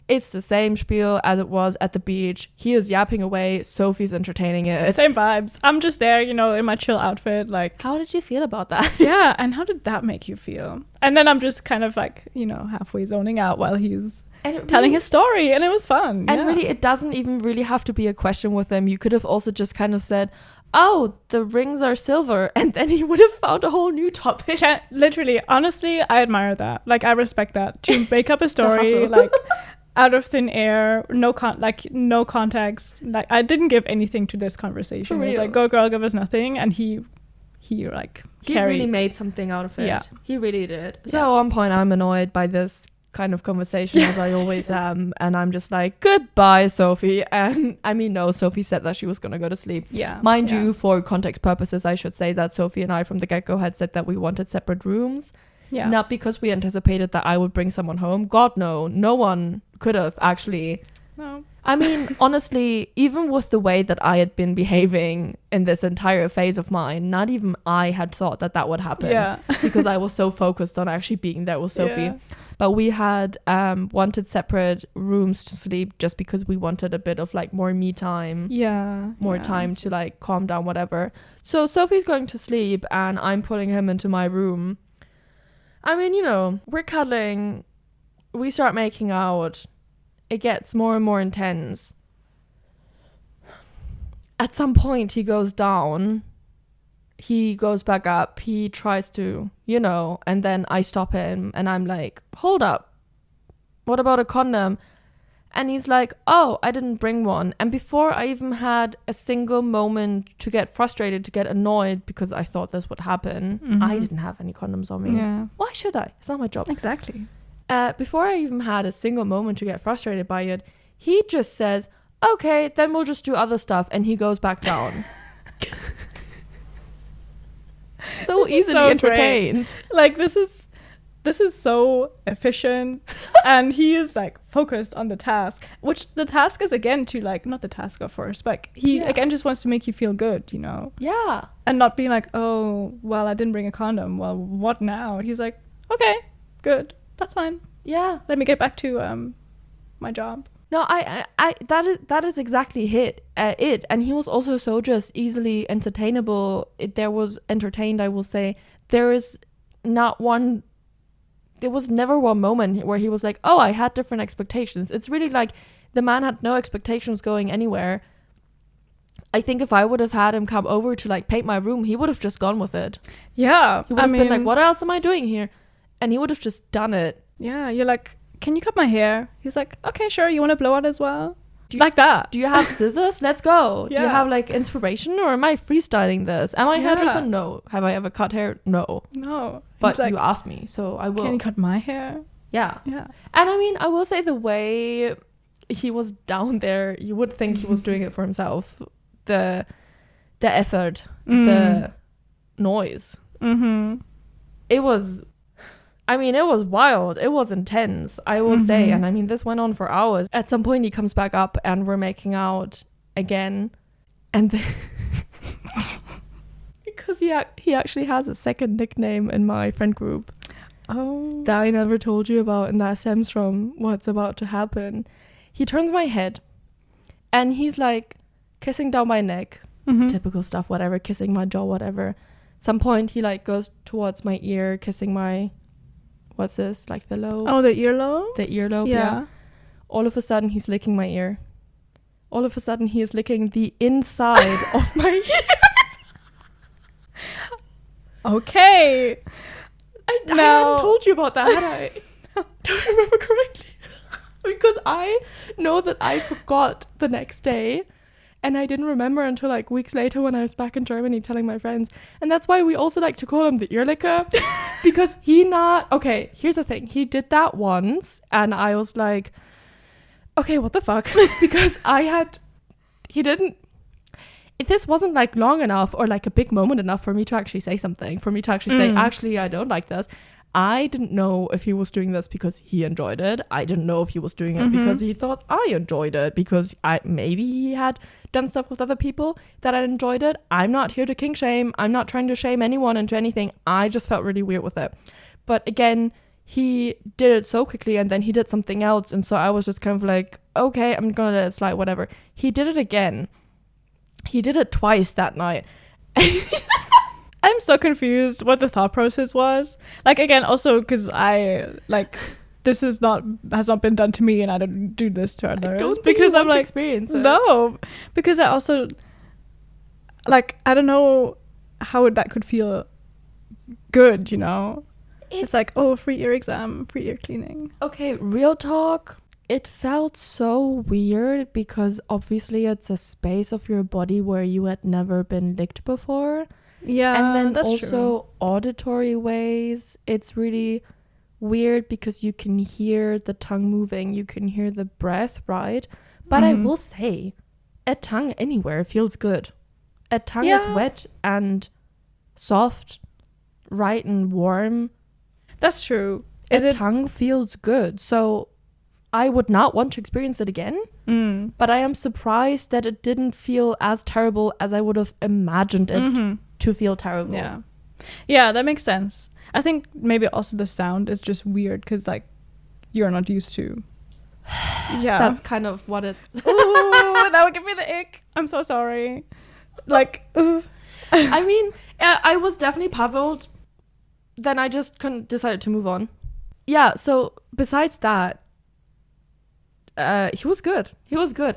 Speaker 1: It's the same spiel as it was at the beach. He is yapping away, Sophie's entertaining it.
Speaker 3: Same vibes. I'm just there, you know, in my chill outfit, like.
Speaker 1: How did you feel about that?
Speaker 3: Yeah, and how did that make you feel? And then I'm just kind of like, you know, halfway zoning out while he's telling his story, and it was fun.
Speaker 1: And really, it doesn't even really have to be a question with him. You could have also just kind of said, oh, the rings are silver, and then he would have found a whole new topic.
Speaker 3: Literally, honestly, I admire that. Like, I respect that. To make up a story, like, out of thin air, no context. Like, I didn't give anything to this conversation. It was like, go girl, give us nothing, and he like carried.
Speaker 1: Really made something out of it.
Speaker 3: Yeah.
Speaker 1: He really did. So at one point, I'm annoyed by this kind of conversation, as I always am, and I'm just like, goodbye, Sophie. And I mean, no, Sophie said that she was gonna go to sleep. Mind you, for context purposes, I should say that Sophie and I from the get-go had said that we wanted separate rooms. Not because we anticipated that I would bring someone home. God, no one could have actually.
Speaker 3: No.
Speaker 1: I mean, honestly, even with the way that I had been behaving in this entire phase of mine, not even I had thought that would happen. Because I was so focused on actually being there with Sophie. But we had wanted separate rooms to sleep just because we wanted a bit of like more me time. More time to like calm down, whatever. So Sophie's going to sleep and I'm putting him into my room. I mean, you know, we're cuddling. We start making out. It gets more and more intense. At some point, he goes down. He goes back up. He tries to, you know, and then I stop him and I'm like, hold up. What about a condom? And he's like, oh, I didn't bring one. And before I even had a single moment to get frustrated, to get annoyed, because I thought this would happen, I didn't have any condoms on me. Why should I? It's not my job.
Speaker 3: Exactly.
Speaker 1: Before I even had a single moment to get frustrated by it, he just says, okay, then we'll just do other stuff. And he goes back down. So easily entertained.
Speaker 3: Great. Like, this is so efficient. And he is like focused on the task, which the task is again to like, not the task of course, but he again just wants to make you feel good, you know?
Speaker 1: Yeah.
Speaker 3: And not being like, oh, well, I didn't bring a condom. Well, what now? He's like, okay, good. That's fine.
Speaker 1: Yeah.
Speaker 3: Let me get back to my job.
Speaker 1: No, I that is exactly it. And he was also so just easily entertainable. There was entertained, I will say. There was never one moment where he was like, oh, I had different expectations. It's really like the man had no expectations going anywhere. I think if I would have had him come over to like paint my room, he would have just gone with it.
Speaker 3: Yeah.
Speaker 1: He would have been like, what else am I doing here? And he would have just done it.
Speaker 3: Yeah, you're like, can you cut my hair? He's like, okay, sure. You want to blow out as well? Like that.
Speaker 1: Do you have scissors? Let's go. Do you have like inspiration, or am I freestyling this? Am I hairdresser? No. Have I ever cut hair? No. But like, you asked me, so I will.
Speaker 3: Can you cut my hair?
Speaker 1: Yeah. And I mean, I will say the way he was down there, you would think he was doing it for himself. The effort, the noise. It was. I mean, it was wild. It was intense, I will say. And I mean, this went on for hours. At some point, he comes back up and we're making out again. And because he actually has a second nickname in my friend group.
Speaker 3: Oh.
Speaker 1: That I never told you about, and that stems from what's about to happen. He turns my head and he's like kissing down my neck. Typical stuff, whatever. Kissing my jaw, whatever. Some point, he like goes towards my ear, kissing my... What's this? Like the lobe?
Speaker 3: Oh, the earlobe?
Speaker 1: The earlobe, yeah. All of a sudden, he's licking my ear. All of a sudden, he is licking the inside of my ear.
Speaker 3: Okay.
Speaker 1: I hadn't told you about that, had I? Don't remember correctly. Because I know that I forgot the next day. And I didn't remember until like weeks later when I was back in Germany telling my friends. And that's why we also like to call him the ear licker. Because okay, here's the thing. He did that once and I was like, okay, what the fuck? Because this wasn't like long enough or like a big moment enough for me to actually say something. For me to actually say, actually, I don't like this. I didn't know if he was doing this because he enjoyed it. I didn't know if he was doing it because he thought I enjoyed it, because maybe he had done stuff with other people that I enjoyed it. I'm not here to kink shame. I'm not trying to shame anyone into anything. I just felt really weird with it. But again, he did it so quickly, and then he did something else. And so I was just kind of like, okay, I'm going to let it slide, whatever. He did it again. He did it twice that night.
Speaker 3: I'm so confused what the thought process was. Like, again, also because this has not been done to me, and I don't do this to others.
Speaker 1: I don't
Speaker 3: because I'm like,
Speaker 1: experience it.
Speaker 3: No, because I also, like, I don't know how that could feel good, you know? It's like, oh, free ear exam, free ear cleaning.
Speaker 1: Okay, real talk. It felt so weird because obviously it's a space of your body where you had never been licked before.
Speaker 3: Yeah,
Speaker 1: and then
Speaker 3: that's
Speaker 1: also
Speaker 3: true.
Speaker 1: auditory ways. It's really weird because you can hear the tongue moving, you can hear the breath, right? But I will say, a tongue anywhere feels good. A tongue is wet and soft, right, and warm.
Speaker 3: That's true.
Speaker 1: Tongue feels good. So I would not want to experience it again. But I am surprised that it didn't feel as terrible as I would have imagined it to feel terrible.
Speaker 3: Yeah, that makes sense. I think maybe also the sound is just weird because, like, you're not used to. Yeah.
Speaker 1: That's kind of what it...
Speaker 3: Ooh, that would give me the ick. I'm so sorry. Like,
Speaker 1: I mean, I was definitely puzzled. Then I just decided to move on. Yeah, so besides that, he was good.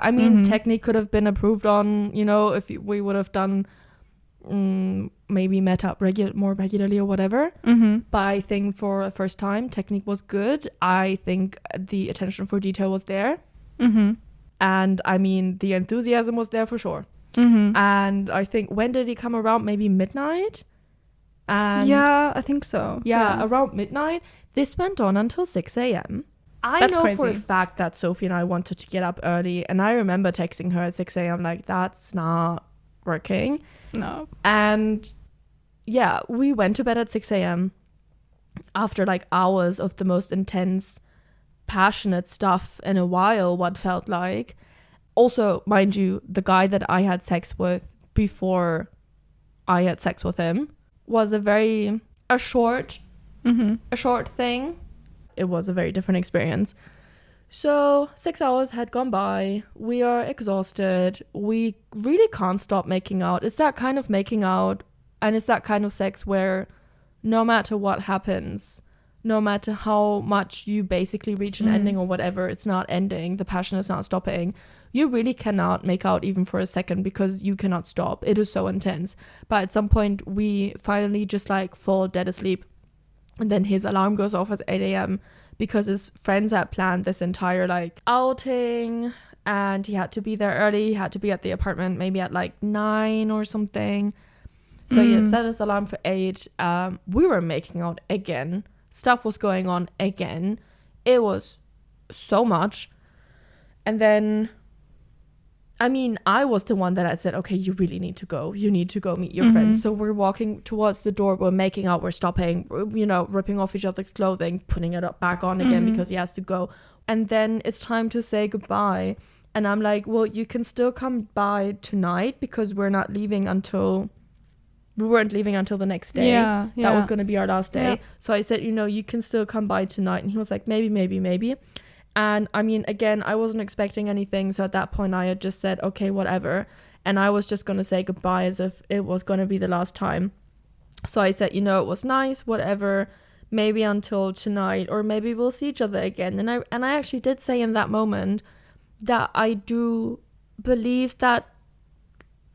Speaker 1: I mean, technique could have been improved on, you know, if we would have done maybe met up more regularly or whatever. But I think for a first time, technique was good. I think the attention for detail was there. And I mean, the enthusiasm was there for sure. And I think, when did he come around? Maybe midnight? And
Speaker 3: yeah, I think so.
Speaker 1: Yeah, around midnight. This went on until 6 a.m.
Speaker 3: That's
Speaker 1: know
Speaker 3: crazy.
Speaker 1: for a fact that Sophie and I wanted to get up early, and I remember texting her at 6 a.m. like, that's not working.
Speaker 3: No.
Speaker 1: And yeah, we went to bed at 6 a.m. after like hours of the most intense, passionate stuff in a while, what felt like. Also, mind you, the guy that I had sex with before I had sex with him was a short thing. It was a very different experience. So 6 hours had gone by. We are exhausted. We really can't stop making out. It's that kind of making out, and it's that kind of sex where no matter what happens, no matter how much you basically reach an ending or whatever, it's not ending. The passion is not stopping. You really cannot make out even for a second because you cannot stop. It is so intense. But at some point, we finally just like fall dead asleep. And then his alarm goes off at 8 a.m. because his friends had planned this entire like outing, and he had to be there early. He had to be at the apartment maybe at like 9 or something. So he had set his alarm for 8. We were making out again. Stuff was going on again. It was so much. And then, I mean, I was the one that I said, okay, you really need to go. You need to go meet your friends. So we're walking towards the door. We're making out. We're stopping, you know, ripping off each other's clothing, putting it up back on again because he has to go. And then it's time to say goodbye. And I'm like, well, you can still come by tonight because we weren't leaving until the next day.
Speaker 3: Yeah.
Speaker 1: That was going to be our last day.
Speaker 3: Yeah.
Speaker 1: So I said, you know, you can still come by tonight. And he was like, maybe. And I mean, again, I wasn't expecting anything. So at that point, I had just said, okay, whatever. And I was just going to say goodbye as if it was going to be the last time. So I said, you know, it was nice, whatever, maybe until tonight, or maybe we'll see each other again. And I actually did say in that moment that I do believe that,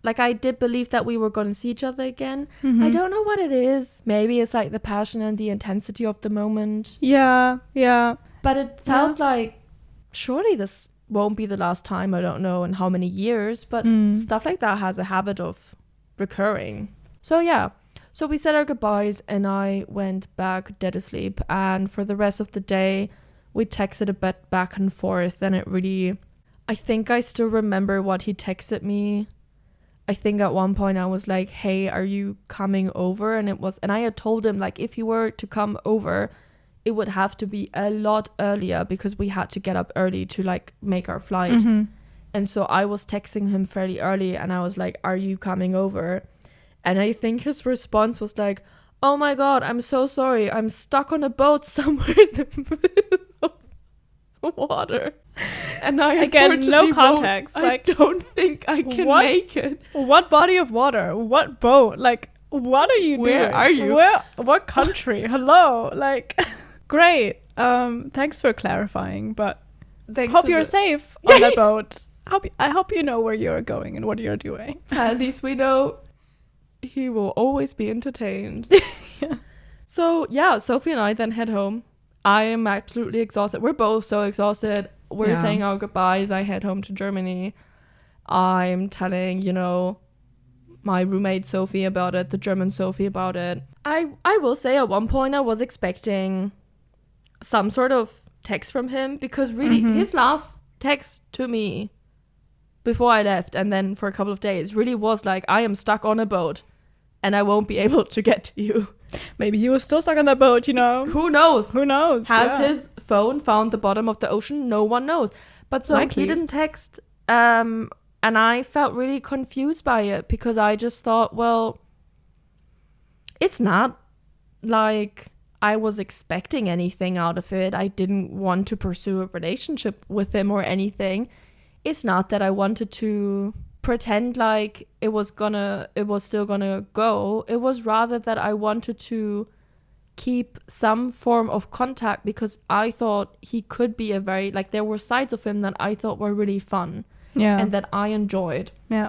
Speaker 1: like, I did believe that we were going to see each other again. I don't know what it is. Maybe it's like the passion and the intensity of the moment.
Speaker 3: Yeah.
Speaker 1: But it felt like, surely this won't be the last time. I don't know in how many years, but stuff like that has a habit of recurring. So yeah, so we said our goodbyes and I went back dead asleep. And for the rest of the day, we texted a bit back and forth. And it really, I think I still remember what he texted me. I think at one point I was like, hey, are you coming over? And I had told him, like, if he were to come over, it would have to be a lot earlier because we had to get up early to like make our flight. And so I was texting him fairly early and I was like, are you coming over? And I think his response was like, oh my God, I'm so sorry. I'm stuck on a boat somewhere in the middle of water. And I
Speaker 3: again, no context.
Speaker 1: I don't think I can make it.
Speaker 3: What body of water? What boat? Like, what are you doing?
Speaker 1: Where are you?
Speaker 3: What country? Hello? Like, great. Thanks for clarifying, but hope you're safe on the boat. I hope you know where you're going and what you're doing.
Speaker 1: At least we know he will always be entertained.
Speaker 3: Yeah.
Speaker 1: So, yeah, Sophie and I then head home. I am absolutely exhausted. We're both so exhausted. We're saying our goodbyes. I head home to Germany. I'm telling, my roommate Sophie about it, the German Sophie about it. I will say at one point I was expecting some sort of text from him because really his last text to me before I left and then for a couple of days really was like, I am stuck on a boat and I won't be able to get to you.
Speaker 3: Maybe he was still stuck on that boat,
Speaker 1: Who knows? Has
Speaker 3: his
Speaker 1: phone found the bottom of the ocean? No one knows. But so he didn't text. And I felt really confused by it because I just thought, well, it's not like I was expecting anything out of it. I didn't want to pursue a relationship with him or anything. It's not that I wanted to pretend like it was still gonna go. It was rather that I wanted to keep some form of contact because I thought he could be there were sides of him that I thought were really fun and that I enjoyed.
Speaker 3: Yeah.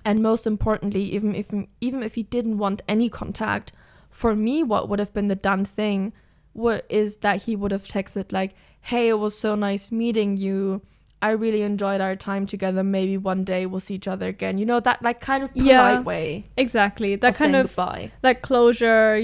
Speaker 1: And most importantly, even if he didn't want any contact, for me, what would have been the done thing is that he would have texted like, hey, it was so nice meeting you. I really enjoyed our time together. Maybe one day we'll see each other again. That like kind of polite way.
Speaker 3: Exactly. That kind of
Speaker 1: goodbye.
Speaker 3: Like closure,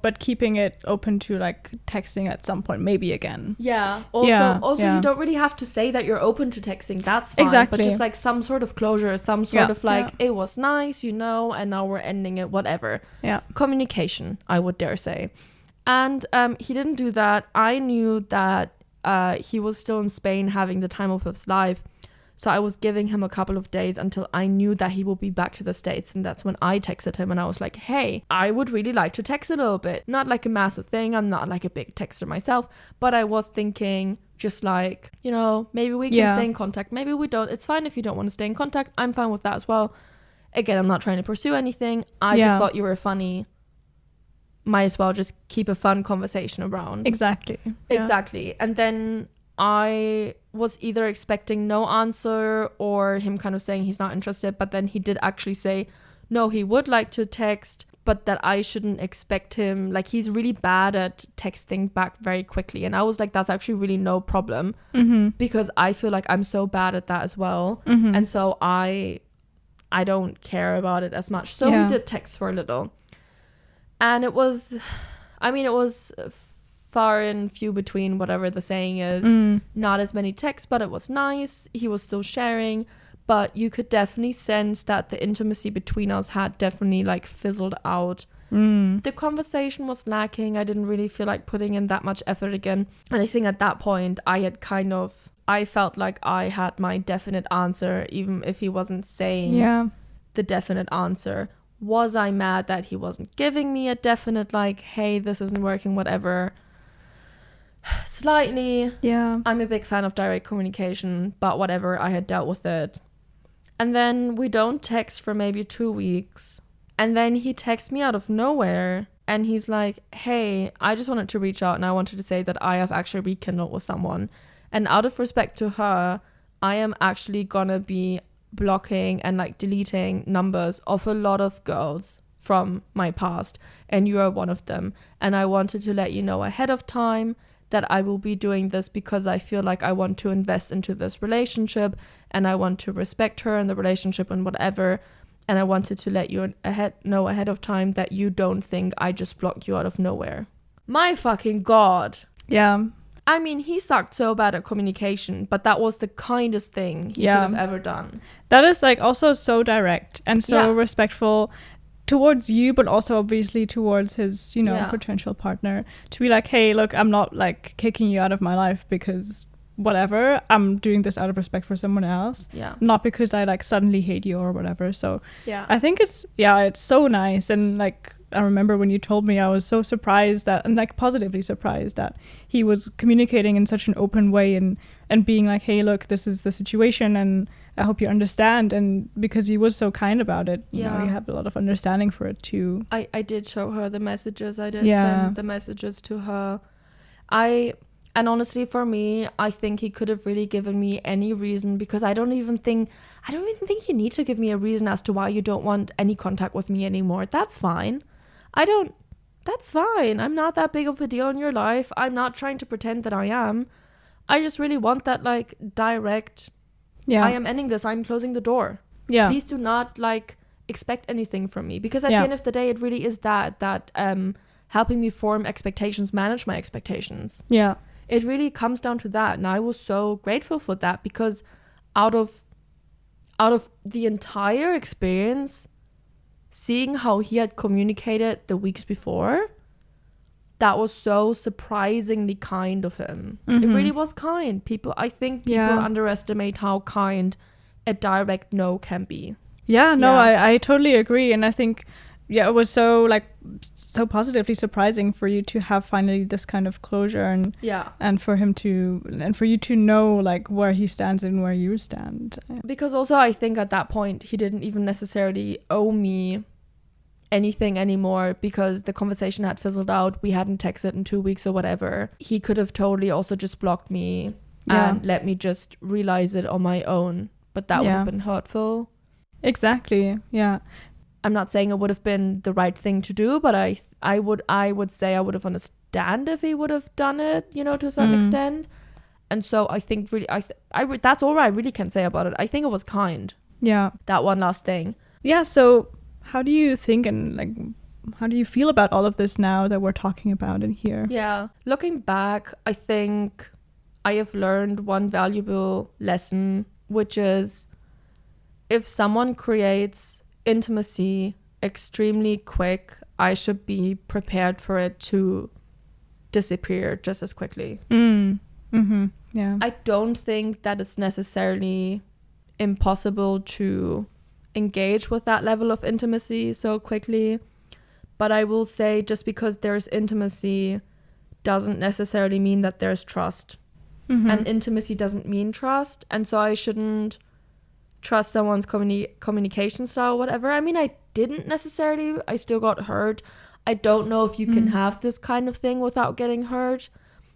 Speaker 3: but keeping it open to like texting at some point, maybe again.
Speaker 1: Yeah. Also, you don't really have to say that you're open to texting. That's fine.
Speaker 3: Exactly.
Speaker 1: But just like some sort of closure, some sort of like, it was nice, and now we're ending it, whatever.
Speaker 3: Yeah.
Speaker 1: Communication, I would dare say. And he didn't do that. I knew that he was still in Spain having the time of his life. So I was giving him a couple of days until I knew that he will be back to the States. And that's when I texted him and I was like, hey, I would really like to text a little bit. Not like a massive thing. I'm not like a big texter myself. But I was thinking just like, maybe we can stay in contact. Maybe we don't. It's fine if you don't want to stay in contact. I'm fine with that as well. Again, I'm not trying to pursue anything. I just thought you were funny. Might as well just keep a fun conversation around.
Speaker 3: Exactly.
Speaker 1: And then I was either expecting no answer or him kind of saying he's not interested, but then he did actually say no, he would like to text, but that I shouldn't expect him, like he's really bad at texting back very quickly. And I was like, that's actually really no problem because I feel like I'm so bad at that as well. And so I don't care about it as much. So we did text for a little. And it was far and few between, whatever the saying is. Not as many texts, but it was nice. He was still sharing, but you could definitely sense that the intimacy between us had definitely like fizzled out. The conversation was lacking. I didn't really feel like putting in that much effort again. And I think at that point I felt like I had my definite answer, even if he wasn't saying the definite answer. Was I mad that he wasn't giving me a definite, like, hey, this isn't working, whatever? Slightly.
Speaker 3: Yeah.
Speaker 1: I'm a big fan of direct communication, but whatever, I had dealt with it. And then we don't text for maybe 2 weeks. And then he texts me out of nowhere. And he's like, hey, I just wanted to reach out and I wanted to say that I have actually rekindled with someone. And out of respect to her, I am actually gonna be blocking and like deleting numbers of a lot of girls from my past, and you are one of them. And I wanted to let you know ahead of time that I will be doing this because I feel like I want to invest into this relationship and I want to respect her and the relationship and whatever. And I wanted to let you know ahead of time that you don't think I just blocked you out of nowhere. My fucking God.
Speaker 3: Yeah.
Speaker 1: I mean, he sucked so bad at communication, but that was the kindest thing he could have ever done.
Speaker 3: That is like also so direct and so respectful towards you, but also obviously towards his, you know, potential partner, to be like, hey, look, I'm not like kicking you out of my life because whatever, I'm doing this out of respect for someone else, not because I like suddenly hate you or whatever. So I think it's so nice. And like, I remember when you told me, I was so surprised that, and like positively surprised that he was communicating in such an open way and being like, hey, look, this is the situation and I hope you understand. And because he was so kind about it, you know, you have a lot of understanding for it too.
Speaker 1: I did show her the messages. I did send the messages to her. And honestly, for me, I think he could have really given me any reason, because I don't even think you need to give me a reason as to why you don't want any contact with me anymore. That's fine. That's fine. I'm not that big of a deal in your life. I'm not trying to pretend that I am. I just really want that like direct, I am ending this. I'm closing the door. Yeah. Please do not like expect anything from me, because at the end of the day, it really is that helping me form expectations, manage my expectations. Yeah. It really comes down to that. And I was so grateful for that, because out of the entire experience, seeing how he had communicated the weeks before, that was so surprisingly kind of him. It really was kind. I think people underestimate how kind a direct no can be.
Speaker 3: Yeah, no, I totally agree. And I think, it was so positively surprising for you to have finally this kind of closure and for him to, and for you to know like where he stands and where you stand.
Speaker 1: Because also I think at that point he didn't even necessarily owe me anything anymore, because the conversation had fizzled out. We hadn't texted in 2 weeks or whatever. He could have totally also just blocked me and let me just realize it on my own, but that would have been hurtful.
Speaker 3: Exactly. Yeah.
Speaker 1: I'm not saying it would have been the right thing to do, but I would say I would have understand if he would have done it, you know, to a certain extent. And so I think really, that's all I really can say about it. I think it was kind. Yeah. That one last thing.
Speaker 3: Yeah. So how do you think and like, how do you feel about all of this now that we're talking about in here?
Speaker 1: Yeah. Looking back, I think I have learned one valuable lesson, which is if someone creates intimacy extremely quick, I should be prepared for it to disappear just as quickly. Yeah. I don't think that it's necessarily impossible to engage with that level of intimacy so quickly, but I will say just because there's intimacy doesn't necessarily mean that there's trust. And intimacy doesn't mean trust, and so I shouldn't trust someone's communication style or whatever. I mean, I didn't necessarily. I still got hurt. I don't know if you can have this kind of thing without getting hurt.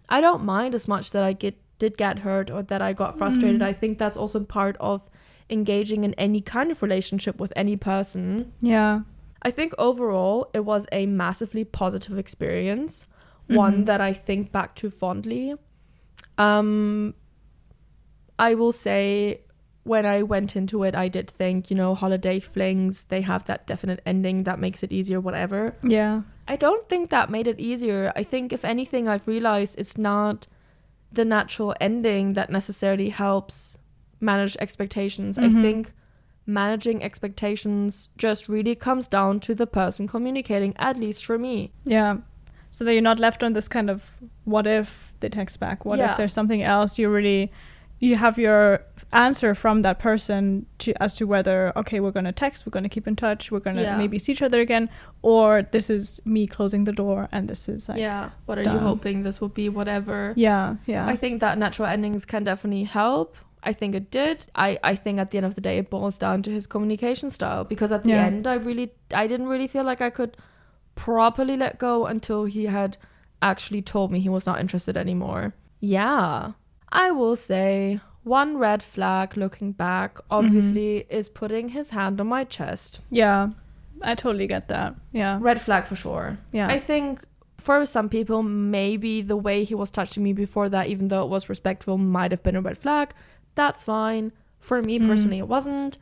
Speaker 1: I don't mind as much that I did get hurt or that I got frustrated. I think that's also part of engaging in any kind of relationship with any person. Yeah. I think overall it was a massively positive experience, one that I think back to fondly. I will say when I went into it, I did think, you know, holiday flings, they have that definite ending that makes it easier, whatever. Yeah. I don't think that made it easier. I think if anything, I've realized it's not the natural ending that necessarily helps manage expectations. I think managing expectations just really comes down to the person communicating, at least for me.
Speaker 3: Yeah. So that you're not left on this kind of what if they text back, what if there's something else. You have your answer from that person as to whether, okay, we're going to text, we're going to keep in touch, we're going to maybe see each other again, or this is me closing the door and this is like
Speaker 1: what are you hoping this will be, whatever.
Speaker 3: Yeah.
Speaker 1: I think that natural endings can definitely help. I think it did. I think at the end of the day it boils down to his communication style, because at the end I didn't really feel like I could properly let go until he had actually told me he was not interested anymore. Yeah. I will say one red flag looking back, obviously, is putting his hand on my chest.
Speaker 3: Yeah, I totally get that. Yeah.
Speaker 1: Red flag for sure. Yeah. I think for some people, maybe the way he was touching me before that, even though it was respectful, might have been a red flag. That's fine. For me personally, it wasn't.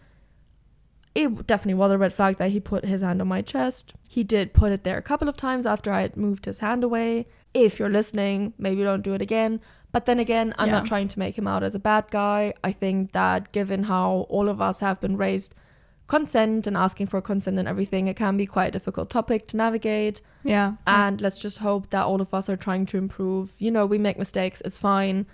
Speaker 1: It definitely was a red flag that he put his hand on my chest. He did put it there a couple of times after I had moved his hand away. if you're listening, maybe don't do it again. But then again, I'm not trying to make him out as a bad guy. I think that given how all of us have been raised, consent and asking for consent and everything, it can be quite a difficult topic to navigate.
Speaker 3: Yeah.
Speaker 1: And let's just hope that all of us are trying to improve. You know, we make mistakes. It's fine.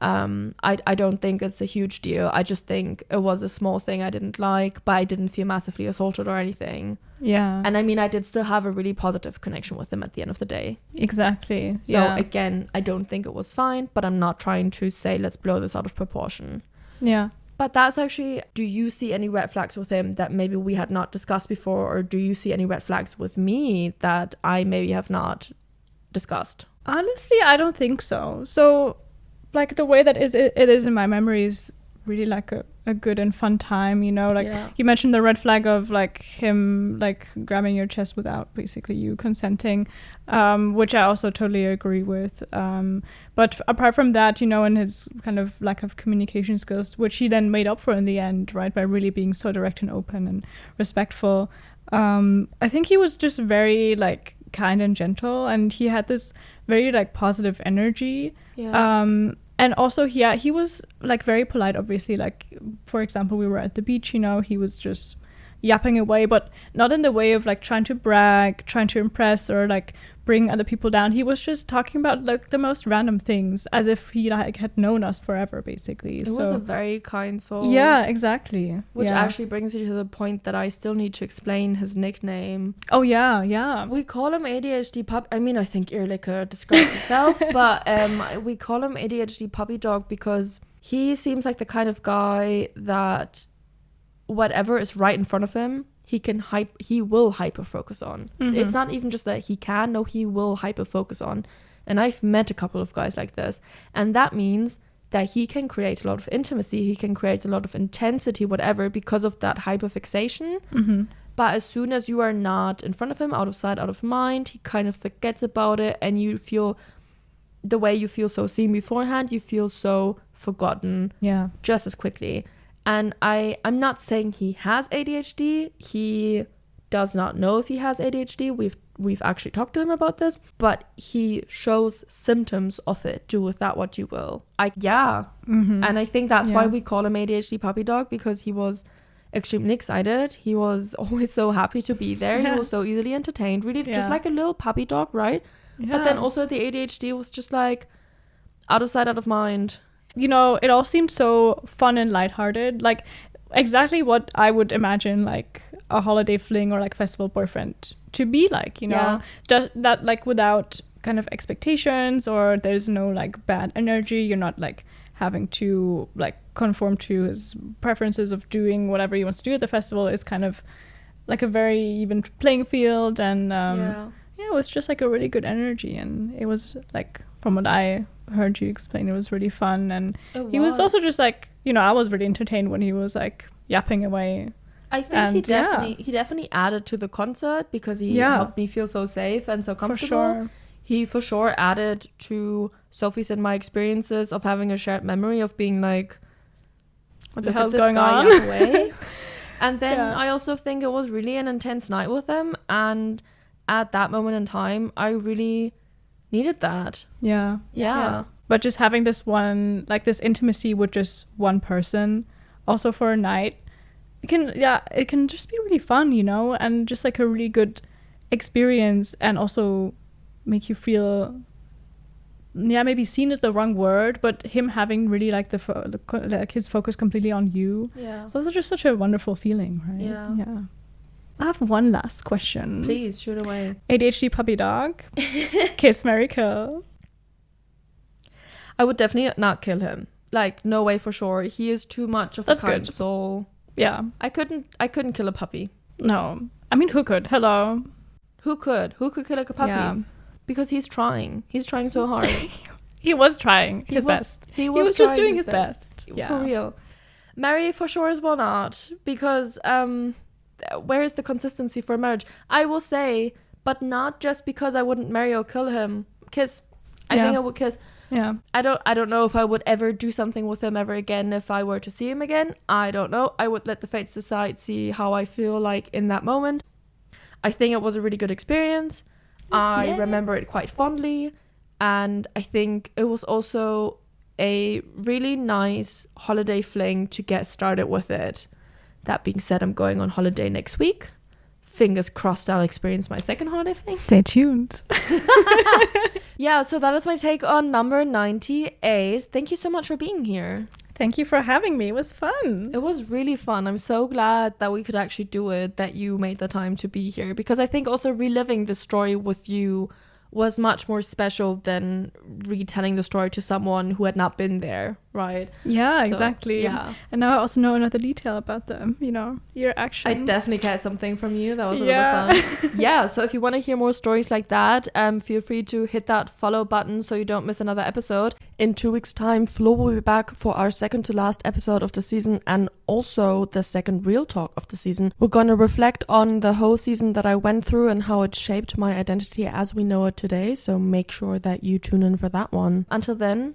Speaker 1: I don't think it's a huge deal. I just think it was a small thing I didn't like, but I didn't feel massively assaulted or anything.
Speaker 3: Yeah.
Speaker 1: And I mean, I did still have a really positive connection with him at the end of the day.
Speaker 3: Exactly.
Speaker 1: So again, I don't think it was fine, but I'm not trying to say let's blow this out of proportion.
Speaker 3: Yeah.
Speaker 1: But that's actually, do you see any red flags with him that maybe we had not discussed before, or do you see any red flags with me that I maybe have not discussed?
Speaker 3: Honestly, I don't think so. So, like, the way that it is in my memory is really like a good and fun time, you know, like you mentioned the red flag of like him like grabbing your chest without basically you consenting, which I also totally agree with. But apart from that, you know, and his kind of lack of communication skills, which he then made up for in the end, right, by really being so direct and open and respectful. I think he was just very like kind and gentle, and he had this very like positive energy. And also, he was like very polite, obviously. Like, for example, we were at the beach, you know, he was just yapping away, but not in the way of like trying to brag, trying to impress, or like bring other people down. He was just talking about like the most random things, as if he like had known us forever, basically.
Speaker 1: It was a very kind soul.
Speaker 3: Yeah, exactly.
Speaker 1: Which actually brings you to the point that I still need to explain his nickname.
Speaker 3: Oh yeah.
Speaker 1: We call him ADHD puppy. I mean, I think Earlicker describes itself, but we call him ADHD puppy dog because he seems like the kind of guy that whatever is right in front of him, he will hyper focus on. It's not even just that he will hyper focus on. And I've met a couple of guys like this, and that means that he can create a lot of intimacy, he can create a lot of intensity, whatever, because of that hyperfixation. But as soon as you are not in front of him, out of sight, out of mind, he kind of forgets about it, and you feel the way you feel so seen beforehand, you feel so forgotten just as quickly. And I'm not saying he has ADHD. He does not know if he has ADHD. We've actually talked to him about this, but he shows symptoms of it. Do with that what you will. And I think that's why we call him ADHD puppy dog, because he was extremely excited. He was always so happy to be there. He was so easily entertained. Really, just like a little puppy dog, right? But then also the ADHD was just like out of sight, out of mind.
Speaker 3: You know, it all seemed so fun and lighthearted, like exactly what I would imagine like a holiday fling or like festival boyfriend to be like, you know, just that like without kind of expectations, or there's no like bad energy. You're not like having to like conform to his preferences of doing whatever he wants to do at the festival. Is kind of like a very even playing field, and it was just like a really good energy, and it was like, from what I heard you explain, it was really fun. And he was also just like, you know, I was really entertained when he was like yapping away.
Speaker 1: I think he definitely added to the concert, because he helped me feel so safe and so comfortable. For sure. He for sure added to Sophie's and my experiences of having a shared memory of being like,
Speaker 3: what the hell's going on?
Speaker 1: And then I also think it was really an intense night with him, and at that moment in time I really needed that. Yeah. But
Speaker 3: just having this one, like this intimacy with just one person, also for a night, it can just be really fun, you know, and just like a really good experience, and also make you feel, maybe seen is the wrong word, but him having really like like his focus completely on you. It's also just such a wonderful feeling, right? I have one last question.
Speaker 1: Please, shoot away.
Speaker 3: ADHD puppy dog. Kiss, marry, kill.
Speaker 1: I would definitely not kill him. Like, no way for sure. He is too much of a kind soul.
Speaker 3: Yeah.
Speaker 1: I couldn't kill a puppy.
Speaker 3: No. I mean, who could? Hello.
Speaker 1: Who could? Who could kill a puppy? Yeah. Because he's trying. He's trying so hard.
Speaker 3: He was trying his best. He was just doing his best. Yeah.
Speaker 1: For real. Marry for sure as well not. Because, where is the consistency for marriage? I will say, but not just because I wouldn't marry or kill him. Kiss. I think I would kiss.
Speaker 3: Yeah.
Speaker 1: I don't know if I would ever do something with him ever again if I were to see him again. I don't know. I would let the fates decide, see how I feel like in that moment. I think it was a really good experience. I remember it quite fondly. And I think it was also a really nice holiday fling to get started with it. That being said, I'm going on holiday next week. Fingers crossed I'll experience my second holiday fling.
Speaker 3: Stay tuned.
Speaker 1: Yeah, so that is my take on number 98. Thank you so much for being here.
Speaker 3: Thank you for having me. It was fun.
Speaker 1: It was really fun. I'm so glad that we could actually do it, that you made the time to be here, because I think also reliving the story with you was much more special than retelling the story to someone who had not been there, right?
Speaker 3: Yeah,
Speaker 1: So,
Speaker 3: exactly.
Speaker 1: yeah.
Speaker 3: And now I also know another detail about them, you know, your action.
Speaker 1: I definitely get something from you. That was a
Speaker 3: Yeah.
Speaker 1: lot of fun. Yeah, so if you want to hear more stories like that, feel free to hit that follow button so you don't miss another episode. In 2 weeks' time, Flo will be back for our second to last episode of the season and also the second real talk of the season. We're going to reflect on the whole season that I went through and how it shaped my identity as we know it today, so make sure that you tune in for that one. Until then,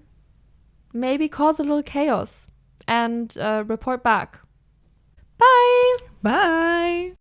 Speaker 1: maybe cause a little chaos and report back. Bye!
Speaker 3: Bye!